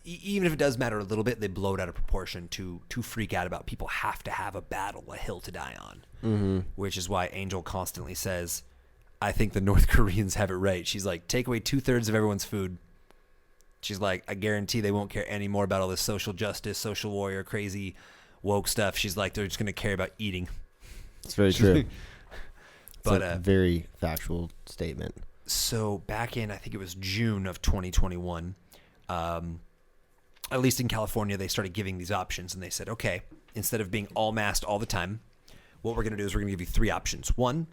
even if it does matter a little bit, they blow it out of proportion to freak out about. People have to have a battle, a hill to die on, which is why Angel constantly says, I think the North Koreans have it right. She's like, take away 2/3 of everyone's food. She's like, I guarantee they won't care any more about all this social justice, social warrior, crazy woke stuff. She's like, they're just going to care about eating. It's very true. But a very factual statement. So back in, I think it was June of 2021, at least in California, they started giving these options, and they said, okay, instead of being all masked all the time, what we're going to do is we're going to give you 3 options. 1,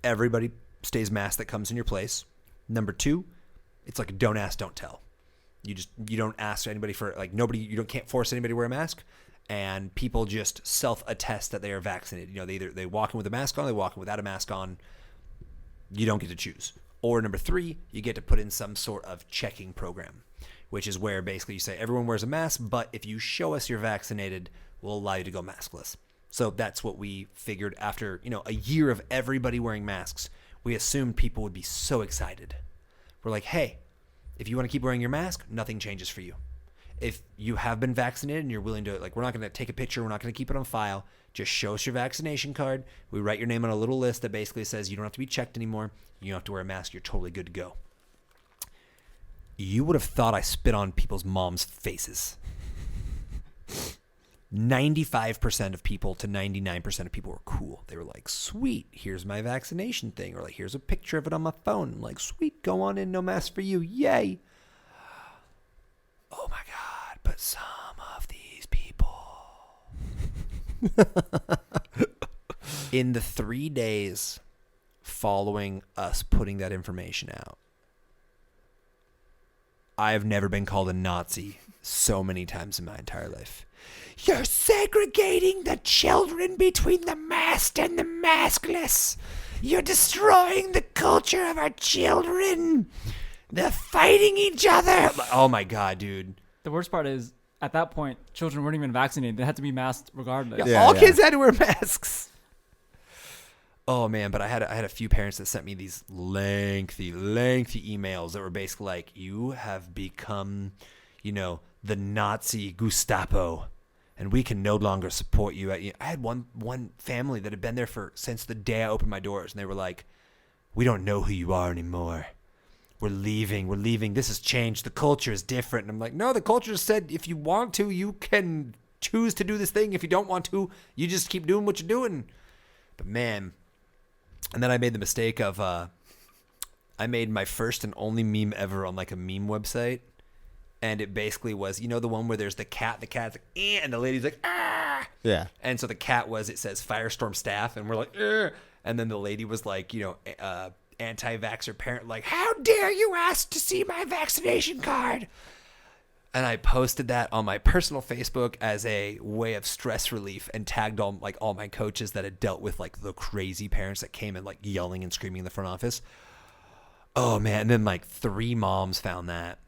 everybody stays masked that comes in your place. Number 2, it's like a don't ask, don't tell. You don't ask anybody for, like, can't force anybody to wear a mask, and people just self-attest that they are vaccinated. You know, they walk in with a mask on, they walk in without a mask on. You don't get to choose. Or number 3, you get to put in some sort of checking program, which is where basically you say everyone wears a mask, but if you show us you're vaccinated, we'll allow you to go maskless. So that's what we figured after, a year of everybody wearing masks. We assumed people would be so excited. We're like, hey, if you want to keep wearing your mask, nothing changes for you. If you have been vaccinated and you're willing to, like, we're not going to take a picture, we're not going to keep it on file, just show us your vaccination card. We write your name on a little list that basically says you don't have to be checked anymore. You don't have to wear a mask. You're totally good to go. You would have thought I spit on people's moms' faces. 95% of people to 99% of people were cool. They were like, sweet, here's my vaccination thing. Or like, here's a picture of it on my phone. I'm like, sweet, go on in, no mask for you. Yay. Oh my God, but some of these people. In the 3 days following us putting that information out, I've never been called a Nazi so many times in my entire life. You're segregating the children between the masked and the maskless. You're destroying the culture of our children. They're fighting each other. Oh my God, dude. The worst part is, at that point, children weren't even vaccinated. They had to be masked regardless. Yeah, all kids had to wear masks. Oh man, but I had a few parents that sent me these lengthy emails that were basically like, you have become, the Nazi Gestapo, and we can no longer support you. I had one family that had been there since the day I opened my doors, and they were like, we don't know who you are anymore. We're leaving. This has changed. The culture is different. And I'm like, no, the culture said if you want to, you can choose to do this thing. If you don't want to, you just keep doing what you're doing. But man, and then I made the mistake of, I made my first and only meme ever on like a meme website. And it basically was, the one where there's the cat's like, eh, and the lady's like, ah. Yeah. And so the cat it says Firestorm staff. And we're like, eh. And then the lady was like, anti-vaxxer parent, like, how dare you ask to see my vaccination card? And I posted that on my personal Facebook as a way of stress relief and tagged all my coaches that had dealt with like the crazy parents that came in like yelling and screaming in the front office. Oh man. And then like 3 moms found that,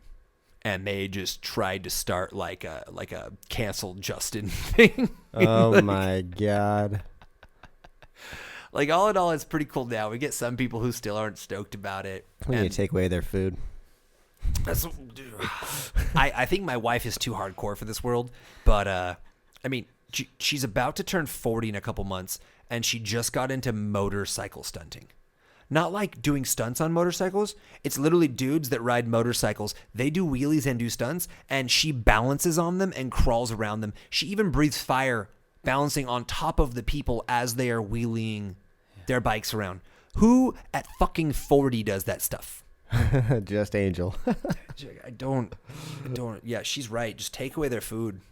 and they just tried to start like a cancel Justin thing. Oh my God. Like, all in all, it's pretty cool now. We get some people who still aren't stoked about it. We need to take away their food. I think my wife is too hardcore for this world. But, I mean, she's about to turn 40 in a couple months, and she just got into motorcycle stunting. Not like doing stunts on motorcycles. It's literally dudes that ride motorcycles. They do wheelies and do stunts, and she balances on them and crawls around them. She even breathes fire balancing on top of the people as they are wheeling their bikes around. Who at fucking 40 does that stuff? Just Angel. I don't. Yeah, she's right. Just take away their food.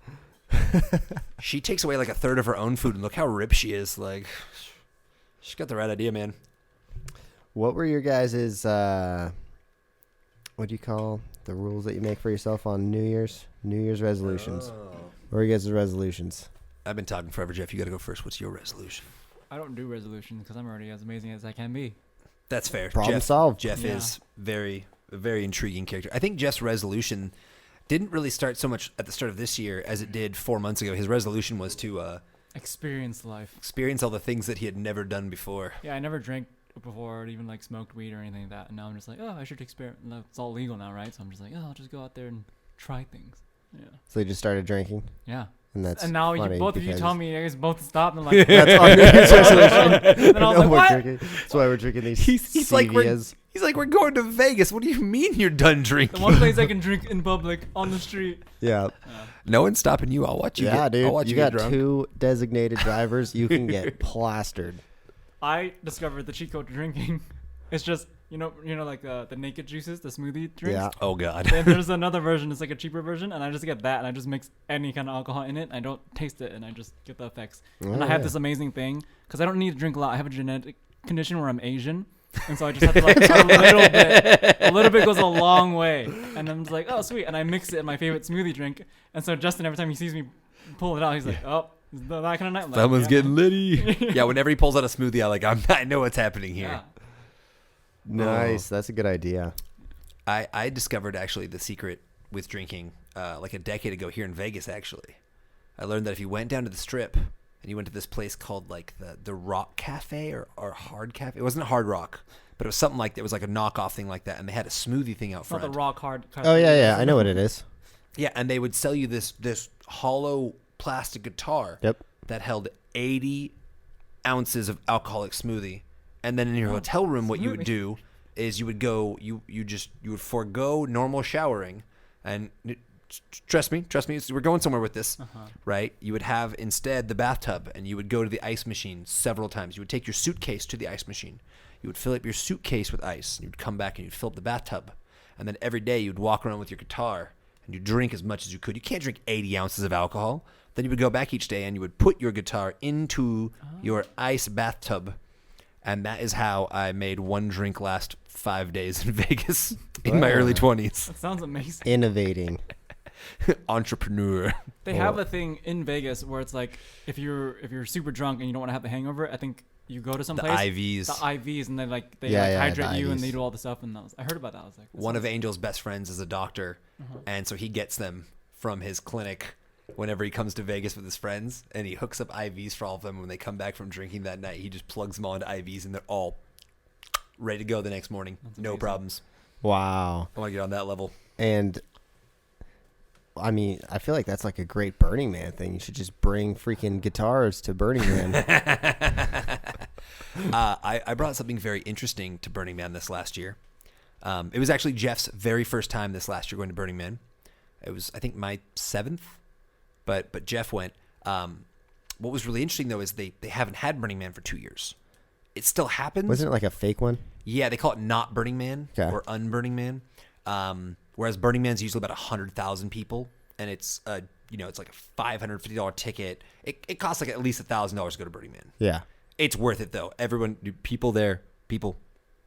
She takes away like a third of her own food, and look how ripped she is. Like, she's got the right idea, man. What were your guys', what do you call the rules that you make for yourself on New Year's resolutions? What were you guys' resolutions? I've been talking forever, Jeff. You got to go first. What's your resolution? I don't do resolutions because I'm already as amazing as I can be. That's fair. Problem solved. Jeff is a very intriguing character. I think Jeff's resolution didn't really start so much at the start of this year as it did 4 months ago. His resolution was to experience life. Experience all the things that he had never done before. Yeah, I never drank before or even like smoked weed or anything like that. And now I'm just like, I should experiment. It's all legal now, right? So I'm just like, I'll just go out there and try things. Yeah. So you just started drinking? Yeah. And now both of you tell me you guys both stopped. And I'm like, that's our New Year's resolution. And I was like, what? Drinking. That's why we're drinking these he's like, we're going to Vegas. What do you mean you're done drinking? The one place I can drink in public on the street. Yeah. No one's stopping you. I'll watch you. Yeah, dude. I'll watch you get got drunk. 2 designated drivers. You can get plastered. I discovered the cheat code to drinking. It's just like the naked juices, the smoothie drinks. Yeah. Oh God. And there's another version. It's like a cheaper version, and I just get that, and I just mix any kind of alcohol in it. I don't taste it, and I just get the effects. And I have this amazing thing because I don't need to drink a lot. I have a genetic condition where I'm Asian, and so I just have to like a little bit. A little bit goes a long way, and I'm just like, oh sweet, and I mix it in my favorite smoothie drink. And so Justin, every time he sees me pull it out, he's like, oh. That kind of night. I'm like, Someone's getting litty. Yeah, whenever he pulls out a smoothie, I know what's happening here. Yeah. Nice. That's a good idea. I discovered actually the secret with drinking like a decade ago here in Vegas. Actually, I learned that if you went down to the Strip and you went to this place called like the Rock Cafe or Hard Cafe, it wasn't Hard Rock, but it was something like that. It was like a knockoff thing like that, and they had a smoothie thing out front. Not the Rock Hard. Oh yeah, I know what it is. Yeah, and they would sell you this hollow plastic guitar. Yep. That held 80 ounces of alcoholic smoothie. And then in your hotel room, what you would do is you would forego normal showering. And trust me, we're going somewhere with this, right? You would have instead the bathtub, and you would go to the ice machine several times. You would take your suitcase to the ice machine. You would fill up your suitcase with ice, and you'd come back and you'd fill up the bathtub. And then every day you'd walk around with your guitar, and you'd drink as much as you could. You can't drink 80 ounces of alcohol. Then you would go back each day, and you would put your guitar into your ice bathtub. And that is how I made one drink last 5 days in Vegas in my early 20s. That sounds amazing. Innovating. Entrepreneur. They have a thing in Vegas where it's like if you're super drunk and you don't want to have the hangover, I think you go to some The place. IVs. The IVs, and then like they Yeah, like yeah, hydrate the you, and IVs. they do all the stuff. And I heard about that. I was like, One of Angel's best friends is a doctor, and so he gets them from his clinic whenever he comes to Vegas with his friends, and he hooks up IVs for all of them. When they come back from drinking that night, he just plugs them all into IVs, and they're all ready to go the next morning. No amazing. problems. Wow. I want to get on that level. And I mean, I feel like that's like a great Burning Man thing. You should just bring freaking guitars to Burning Man. I brought something very interesting to Burning Man this last year. It was actually Jeff's very first time this last year going to Burning Man. It was, I think, my 7th, but Jeff went. What was really interesting, though, is they haven't had Burning Man for 2 years. It still happens. Wasn't it like a fake one? Yeah, they call it not Burning Man Okay. or unburning Man. Whereas Burning Man's usually about 100,000 people, and it's it's like a $550 ticket. It costs like at least $1,000 to go to Burning Man. Yeah. It's worth it though. People,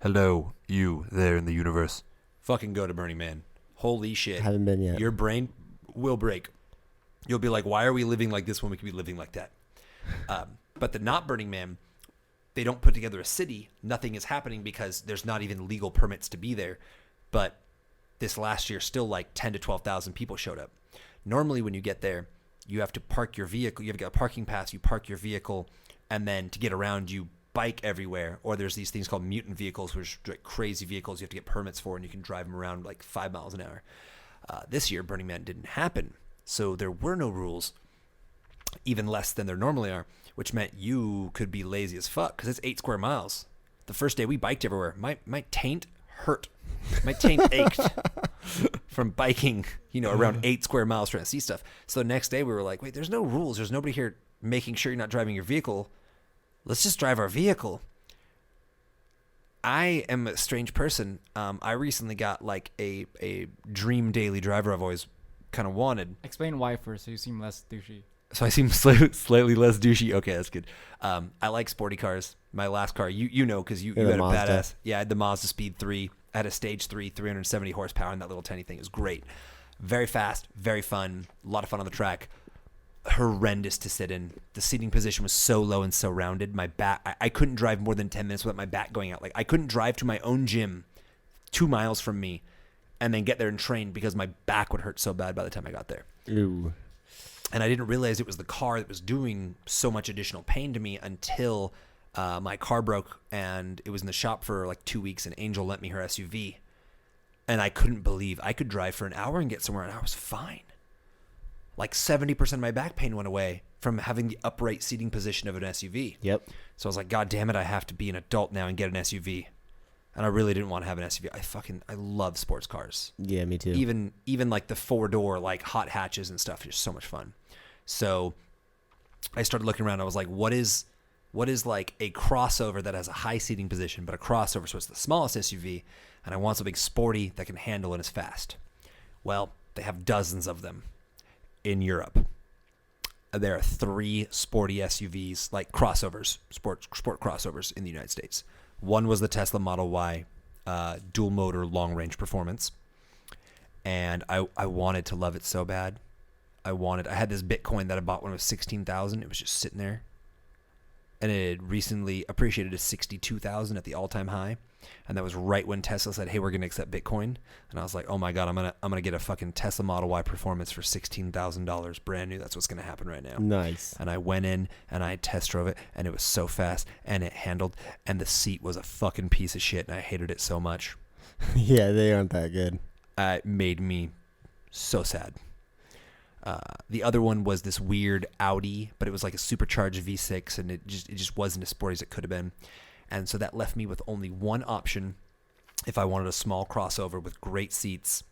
hello, you there in the universe. Fucking go to Burning Man. Holy shit. Haven't been yet. Your brain will break. You'll be like, why are we living like this when we could be living like that? But the not Burning Man, they don't put together a city. Nothing is happening because there's not even legal permits to be there. But this last year, still like 10 to 12,000 people showed up. Normally when you get there, you have to park your vehicle. You have to get a parking pass. You park your vehicle. And then to get around, you bike everywhere. Or there's these things called mutant vehicles, which are like crazy vehicles you have to get permits for, and you can drive them around like 5 miles an hour. This year, Burning Man didn't happen. So there were no rules, even less than there normally are, which meant you could be lazy as fuck because it's 8 square miles. The first day we biked everywhere. My taint hurt. My taint ached from biking, around 8 square miles trying to see stuff. So the next day we were like, wait, there's no rules. There's nobody here making sure you're not driving your vehicle. Let's just drive our vehicle. I am a strange person. I recently got like a dream daily driver I've always kind of wanted. explain why first, so you seem less douchey. So I seem slightly less douchey. Okay, that's good. I like sporty cars. My last car, you know, because you Yeah, had the a Mazda. badass. Yeah, I had the Mazda Speed 3. I had a Stage 3, 370 horsepower, and that little tiny thing. It was great. Very fast, very fun. A lot of fun on the track. Horrendous to sit in. The seating position was so low and so rounded. My back, I couldn't drive more than 10 minutes without my back going out. Like, I couldn't drive to my own gym 2 miles from me and then get there and train because my back would hurt so bad by the time I got there. Ooh. And I didn't realize it was the car that was doing so much additional pain to me until my car broke, and it was in the shop for like 2 weeks, and Angel lent me her SUV. And I couldn't believe I could drive for an hour and get somewhere, and I was fine. Like 70% of my back pain went away from having the upright seating position of an SUV. Yep. So I was like, God damn it, I have to be an adult now and get an SUV. And I really didn't want to have an SUV. I love sports cars. Yeah, me too. Even like the 4-door, like hot hatches and stuff, just so much fun. So I started looking around. I was like, what is like a crossover that has a high seating position, but a crossover, so it's the smallest SUV, and I want something sporty that can handle and is fast. Well, they have dozens of them in Europe. There are 3 sporty SUVs, like crossovers, sport crossovers in the United States. One was the Tesla Model Y, dual motor, long range performance. And I wanted to love it so bad. I had this Bitcoin that I bought when it was 16,000. It was just sitting there. And it had recently appreciated to 62,000 at the all-time high. And that was right when Tesla said, hey, we're going to accept Bitcoin. And I was like, oh my God, I'm going to get a fucking Tesla Model Y Performance for $16,000 brand new. That's what's going to happen right now. Nice. And I went in and I test drove it, and it was so fast, and it handled, and the seat was a fucking piece of shit, and I hated it so much. Yeah, they aren't that good. It made me so sad. The other one was this weird Audi, but it was like a supercharged V6, and it just wasn't as sporty as it could have been. And so that left me with only one option if I wanted a small crossover with great seats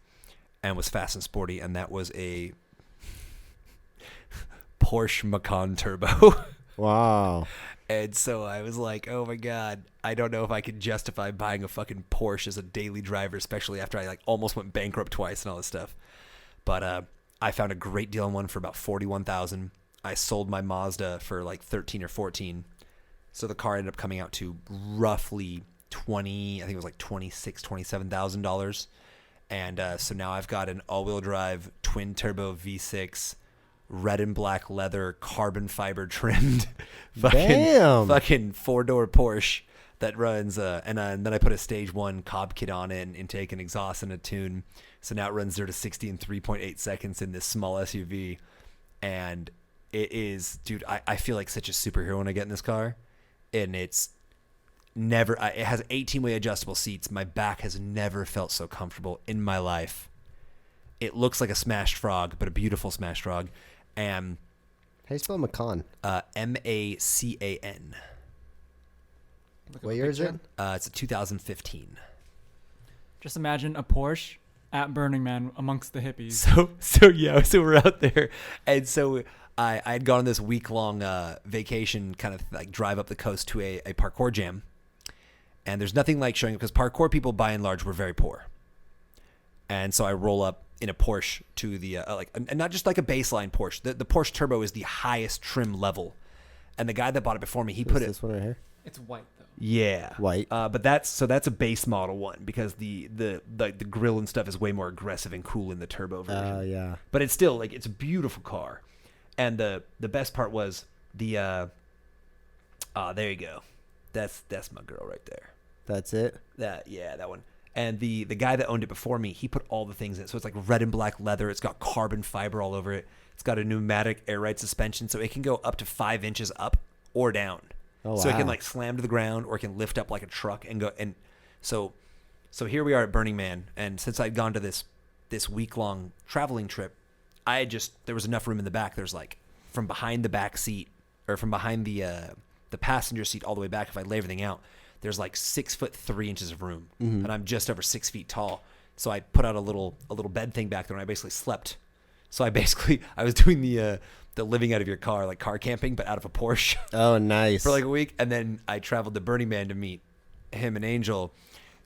and was fast and sporty, and that was a Porsche Macan Turbo. Wow. And so I was like, oh my God, I don't know if I could justify buying a fucking Porsche as a daily driver, especially after I like almost went bankrupt twice and all this stuff. But I found a great deal on one for about $41,000. I sold my Mazda for like 13 or 14. So the car ended up coming out to roughly I think it was like $26,000, $27,000. And so now I've got an all-wheel drive twin turbo V6 red and black leather, carbon fiber trimmed, Damn. fucking 4-door Porsche that runs. And then I put a stage 1 cob kit on it, and intake and exhaust and a tune. So now it runs 0 to 60 in 3.8 seconds in this small SUV, and it is, dude. I feel like such a superhero when I get in this car, and it's never. It has 18-way adjustable seats. My back has never felt so comfortable in my life. It looks like a smashed frog, but a beautiful smashed frog. And How do you spell Macan? Macan. What year is it? It's a 2015. Just imagine a Porsche at Burning Man amongst the hippies. So we're out there, and so I had gone on this week-long vacation, kind of like drive up the coast to a parkour jam, and there's nothing like showing up, because parkour people by and large were very poor, and so I roll up in a Porsche to the and not just like a baseline Porsche. The Porsche Turbo is the highest trim level, and the guy that bought it before me, he put it. This one right here. It's white though. Yeah, White. but that's a base model one, because the grill and stuff is way more aggressive and cool in the turbo version. Yeah. But it's still like, it's a beautiful car, and the best part was the there you go, that's my girl right there. That's it. That one. And the guy that owned it before me, he put all the things in it. So it's like red and black leather. It's got carbon fiber all over it. It's got a pneumatic air ride suspension, so it can go up to 5 inches up or down. Oh, So it can wow. like slam to the ground, or it can lift up like a truck and go. And so here we are at Burning Man, and since I'd gone to this week-long traveling trip, there was enough room in the back. There's like from behind the back seat, or from behind the passenger seat all the way back, if I lay everything out, there's like 6 foot 3 inches of room, and I'm just over 6 feet tall. So I put out a little bed thing back there, and I basically slept. So I was doing the living out of your car, like car camping, but out of a Porsche. Oh, nice. For like a week, and then I traveled to Burning Man to meet him and Angel,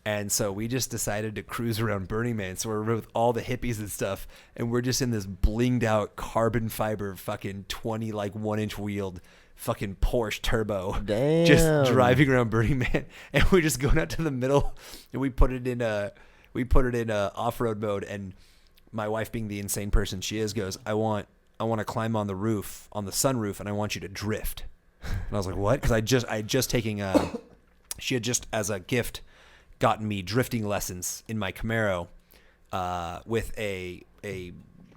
and so we just decided to cruise around Burning Man. So we're with all the hippies and stuff, and we're just in this blinged out carbon fiber fucking 20 like 1-inch wheeled fucking Porsche Turbo. Damn. Just driving around Burning Man, and we're just going out to the middle, and we put it in off-road mode. And my wife, being the insane person she is, goes, I want to climb on the roof, on the sunroof, and I want you to drift. And I was like, what? Because I had just taken she had just, as a gift, gotten me drifting lessons in my Camaro with a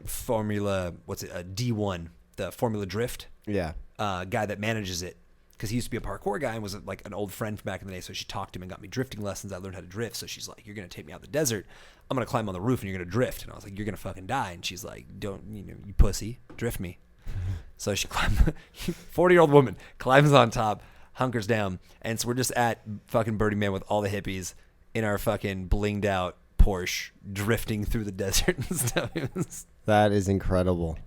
Formula, a D1, the Formula Drift. Yeah. Guy that manages it, because he used to be a parkour guy and was like an old friend from back in the day. So she talked to him and got me drifting lessons. I learned how to drift. So she's like, you're going to take me out in the desert. I'm going to climb on the roof and you're going to drift. And I was like, you're going to fucking die. And she's like, don't, you pussy, drift me. So she climbed, 40-year-old woman climbs on top, hunkers down. And so we're just at fucking Burning Man with all the hippies in our fucking blinged out Porsche, drifting through the desert and stuff. That is incredible.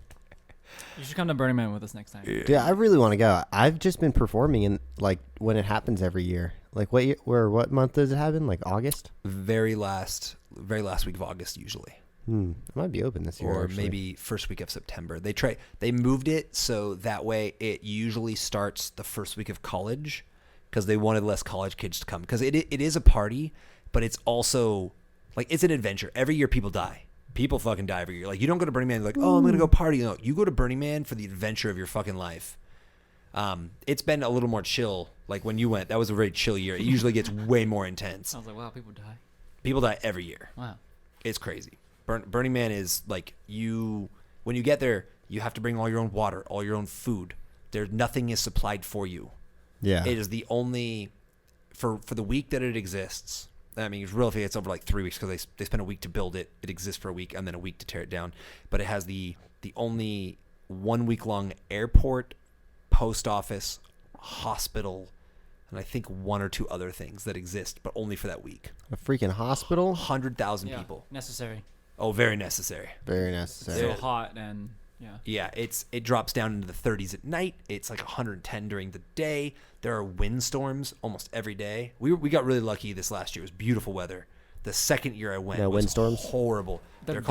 You should come to Burning Man with us next time. Dude, I really want to go. I've just been performing in, like, when it happens every year. Like, what month does it happen? Like August? Very last week of August usually. It might be open this year, Or actually. maybe first week of September. They moved it so that way it usually starts the first week of college, because they wanted less college kids to come. Because it is a party, but it's also like, it's an adventure. Every year people die. People fucking die every year. Like, you don't go to Burning Man like, oh, I'm gonna go party. No, you go to Burning Man for the adventure of your fucking life. It's been a little more chill. Like when you went, that was a very chill year. It usually gets way more intense. I was like, wow, people die. People die every year. Wow. It's crazy. Burning Man is like, when you get there, you have to bring all your own water, all your own food. Nothing is supplied for you. Yeah. It is the only, for the week that it exists. I mean, really, it's over like 3 weeks, because they spent a week to build it. It exists for a week and then a week to tear it down. But it has the only 1 week long airport, post office, hospital, and I think 1 or 2 other things that exist, but only for that week. A freaking hospital? 100,000 Yeah, people. necessary. Oh, very necessary. Very necessary. So hot and yeah. Yeah, it drops down into the 30s at night. It's like 110 during the day. There are windstorms almost every day. We got really lucky this last year. It was beautiful weather. The second year I went, No it was windstorms? horrible. The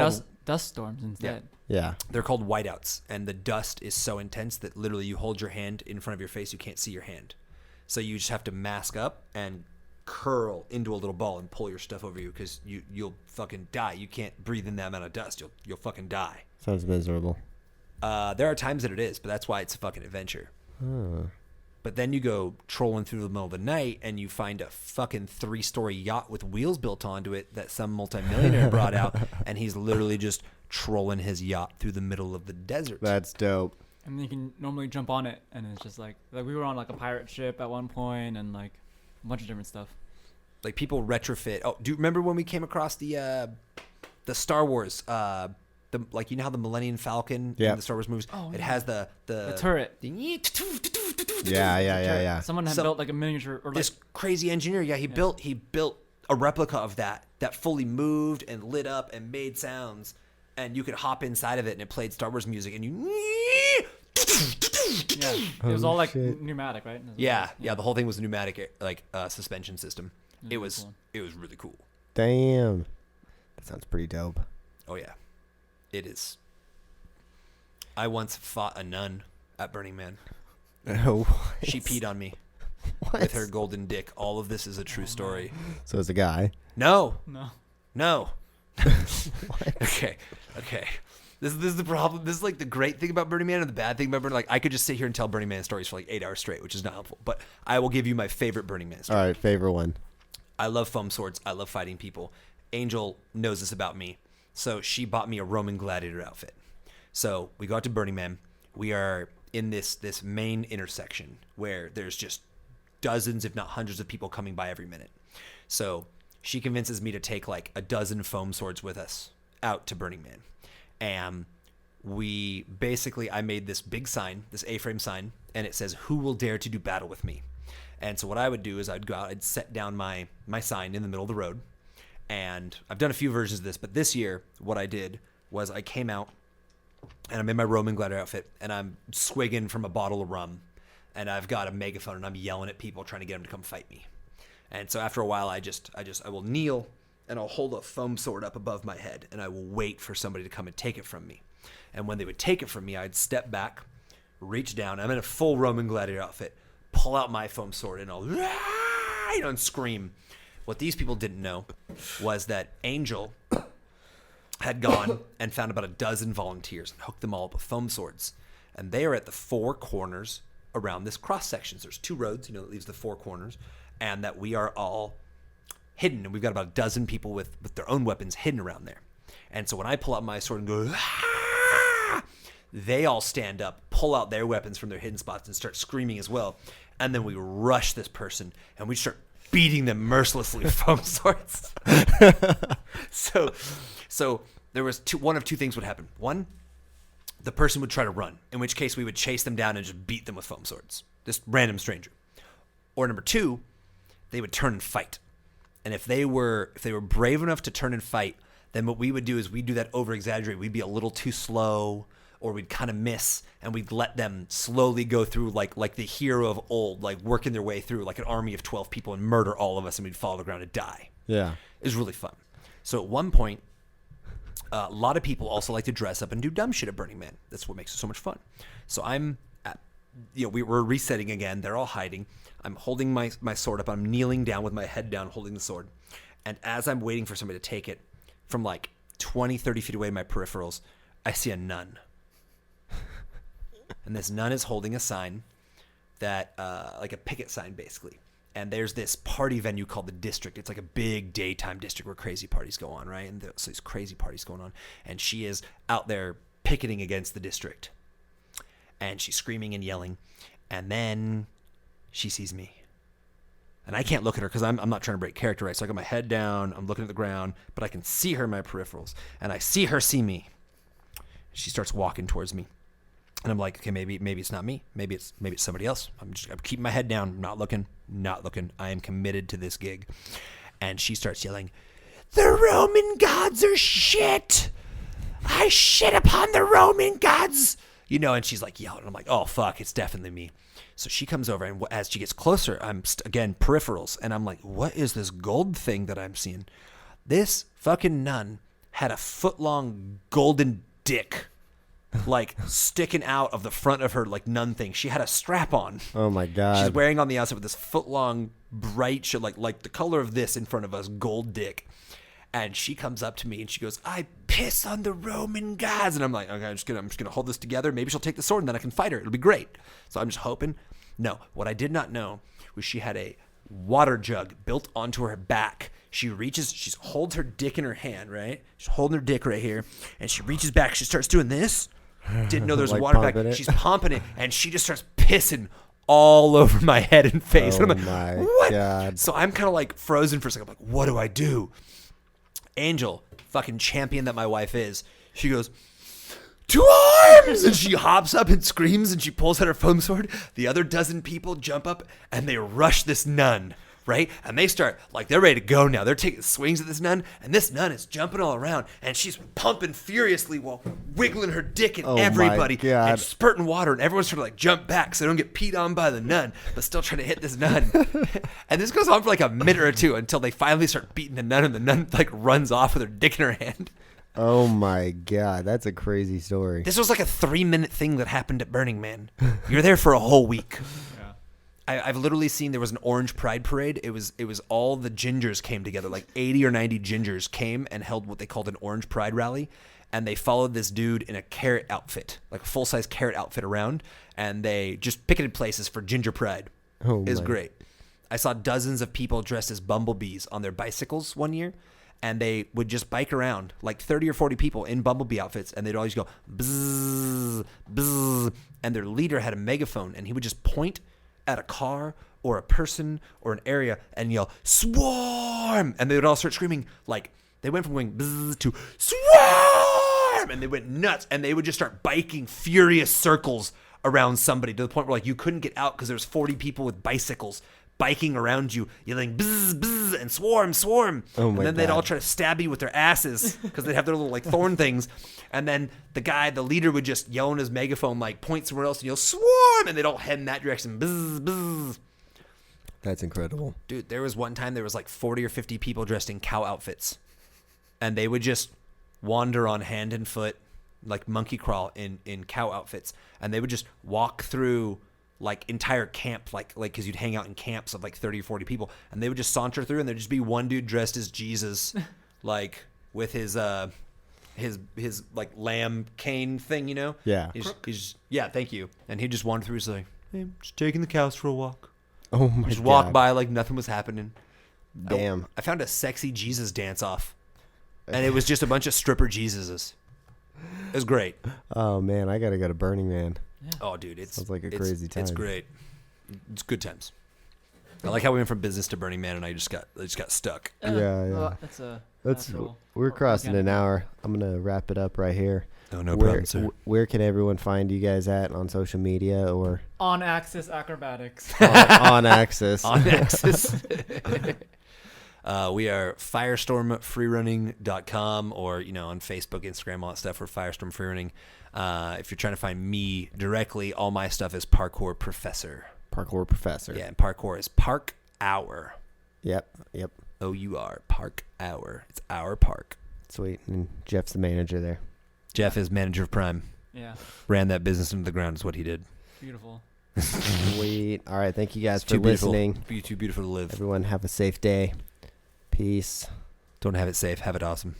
dust storms instead. Yeah. They're called whiteouts, and the dust is so intense that literally you hold your hand in front of your face, you can't see your hand. So you just have to mask up and curl into a little ball and pull your stuff over you, because you'll fucking die. You can't breathe in that amount of dust. You'll fucking die. Sounds miserable. There are times that it is, but that's why it's a fucking adventure. But then you go trolling through the middle of the night and you find a fucking 3-story yacht with wheels built onto it that some multimillionaire brought out, and he's literally just trolling his yacht through the middle of the desert. That's dope. And then you can normally jump on it, and it's just like we were on like a pirate ship at one point, and like a bunch of different stuff. Like people retrofit. Oh, do you remember when we came across the Star Wars? Like, you know how the Millennium Falcon in the Star Wars movies, it has the turret. Yeah. Someone had built like a miniature, or like, this crazy engineer. Yeah, he built a replica of that fully moved and lit up and made sounds, and you could hop inside of it and it played Star Wars music, and you. Yeah, it was all like pneumatic, right? Yeah, the whole thing was a pneumatic suspension system. It was really cool. Damn, that sounds pretty dope. Oh yeah, it is. I once fought a nun at Burning Man. She peed on me with her golden dick. All of this is a true story. So it's a guy. No. What? Okay. This is the problem. This is like the great thing about Burning Man and the bad thing about Burning. Like, I could just sit here and tell Burning Man stories for like 8 hours straight, which is not helpful. But I will give you my favorite Burning Man story. All right, favorite one. I love foam swords. I love fighting people. Angel knows this about me, so she bought me a Roman gladiator outfit. So we go out to Burning Man. We are in this main intersection where there's just dozens, if not hundreds, of people coming by every minute. So she convinces me to take like a dozen foam swords with us out to Burning Man. And I made this big sign, this A-frame sign, and it says, "Who will dare to do battle with me?" And so what I would do is I'd go out, I'd set down my sign in the middle of the road. And I've done a few versions of this, but this year what I did was I came out and I'm in my Roman gladiator outfit and I'm swigging from a bottle of rum and I've got a megaphone and I'm yelling at people trying to get them to come fight me. And so after a while, I will kneel and I'll hold a foam sword up above my head and I will wait for somebody to come and take it from me. And when they would take it from me, I'd step back, reach down. I'm in a full Roman gladiator outfit, pull out my foam sword and I'll, and scream. What these people didn't know was that Angel had gone and found about a dozen volunteers and hooked them all up with foam swords. And they are at the 4 corners around this cross section. There's 2 roads, that leaves the 4 corners, and that we are all hidden. And we've got about a dozen people with their own weapons hidden around there. And so when I pull out my sword and go, they all stand up, pull out their weapons from their hidden spots and start screaming as well. And then we rush this person and we start beating them mercilessly with foam swords. So there was one of two things would happen. One, the person would try to run, in which case we would chase them down and just beat them with foam swords. This random stranger. Or number 2, they would turn and fight. And if they were brave enough to turn and fight, then what we would do is we'd do that over exaggerate. We'd be a little too slow, or we'd kind of miss, and we'd let them slowly go through like the hero of old, like working their way through like an army of 12 people and murder all of us, and we'd fall to the ground and die. Yeah. It was really fun. So at one point, a lot of people also like to dress up and do dumb shit at Burning Man. That's what makes it so much fun. So we're resetting again. They're all hiding. I'm holding my sword up. I'm kneeling down with my head down, holding the sword. And as I'm waiting for somebody to take it, from like 20, 30 feet away in my peripherals, I see a nun. And this nun is holding a sign that, like a picket sign, basically. And there's this party venue called the District. It's like a big daytime district where crazy parties go on, right? And so these crazy parties going on. And she is out there picketing against the District. And she's screaming and yelling. And then she sees me. And I can't look at her because I'm not trying to break character, right? So I got my head down. I'm looking at the ground. But I can see her in my peripherals. And I see her see me. She starts walking towards me. And I'm like, okay, maybe it's not me. Maybe it's somebody else. I'm keeping my head down. I'm not looking. I am committed to this gig. And she starts yelling, "The Roman gods are shit. I shit upon the Roman gods." And she's like yelling. I'm like, oh, fuck, it's definitely me. So she comes over, and as she gets closer, I'm, again, peripherals. And I'm like, what is this gold thing that I'm seeing? This fucking nun had a foot-long golden dick like sticking out of the front of her like nun thing. She had a strap on. Oh my god. She's wearing on the outside with this foot long bright like the color of this in front of us, gold dick. And she comes up to me and she goes, "I piss on the Roman gods. And I'm like, okay, I'm just gonna hold this together. Maybe she'll take the sword and then I can fight her. It'll be great. So I'm just hoping. No, what I did not know was she had a water jug built onto her back. She holds her dick in her hand, right? She's holding her dick right here, and she reaches back. She starts doing this. Didn't know there was Like a water back. pumping it? She's pumping it, and she just starts pissing all over my head and face. Oh and I'm like, my what? God. So I'm kind of like frozen for a second. I'm like, what do I do? Angel, fucking champion that my wife is, she goes, 2 arms! And she hops up and screams and she pulls out her foam sword. The other dozen people jump up and they rush this nun, right? And they start, like, they're ready to go now. They're taking swings at this nun, and this nun is jumping all around, and she's pumping furiously while wiggling her dick at Oh my everybody God. and spurting water, and everyone's trying to, like, jump back so they don't get peed on by the nun, but still trying to hit this nun. And this goes on for, like, a minute or two until they finally start beating the nun, and the nun, like, runs off with her dick in her hand. Oh my God, that's a crazy story. This was like a 3-minute thing that happened at Burning Man. You're there for a whole week. Yeah. I've literally seen there was an orange pride parade. It was all the gingers came together. Like 80 or 90 gingers came and held what they called an orange pride rally. And they followed this dude in a carrot outfit, like a full-size carrot outfit around. And they just picketed places for ginger pride. Oh It was my. great. I saw dozens of people dressed as bumblebees on their bicycles one year. And they would just bike around, like 30 or 40 people in bumblebee outfits, and they'd always go, bzzz, bzzz. And their leader had a megaphone, and he would just point at a car or a person or an area and yell, swarm! And they would all start screaming, like, they went from going bzzz to swarm! And they went nuts, and they would just start biking furious circles around somebody to the point where, like, you couldn't get out because there's 40 people with bicycles biking around you, yelling bzz, bzz, and swarm, swarm. Oh my and then they'd God. all try to stab you with their asses because they'd have their little, like, thorn things. And then the leader would just yell in his megaphone, like, point somewhere else and yell, swarm! And they'd all head in that direction. Bzz, bzz. That's incredible. Dude, there was one time there was like 40 or 50 people dressed in cow outfits. And they would just wander on hand and foot, like monkey crawl in cow outfits. And they would just walk through like entire camp, like because you'd hang out in camps of like 30 or 40 people, and they would just saunter through, and there'd just be one dude dressed as Jesus, like with his like lamb cane thing, you know? Yeah. He's yeah, thank you. And he'd just wander through. He's like, hey, just taking the cows for a walk. Oh my Just God. walk by like nothing was happening. Damn. I found a sexy Jesus dance off, and it was just a bunch of stripper Jesuses. It was great. Oh man, I gotta go to Burning Man. Oh, dude, Sounds like a crazy It's time. great. It's good times. I like how we went from business to Burning Man, and I just got stuck. Yeah. That's a That's natural we're crossing organic- an hour. I'm gonna wrap it up right here. Oh, no where, problem, sir. Where can everyone find you guys at on social media or On Axis Acrobatics. on Axis? On Axis. We are firestormfreerunning.com, or on Facebook, Instagram, all that stuff. We're Firestorm Freerunning. If you're trying to find me directly, all my stuff is Parkour Professor. Parkour Professor. Yeah, and Parkour is Park Hour. Yep. OUR, Park Hour. It's our park. Sweet. And Jeff's the manager there. Jeff is manager of Prime. Yeah. Ran that business into the ground is what he did. Beautiful. Sweet. All right. Thank you guys It's for too beautiful. listening. Too beautiful to live. Everyone have a safe day. Peace. Don't have it safe. Have it awesome.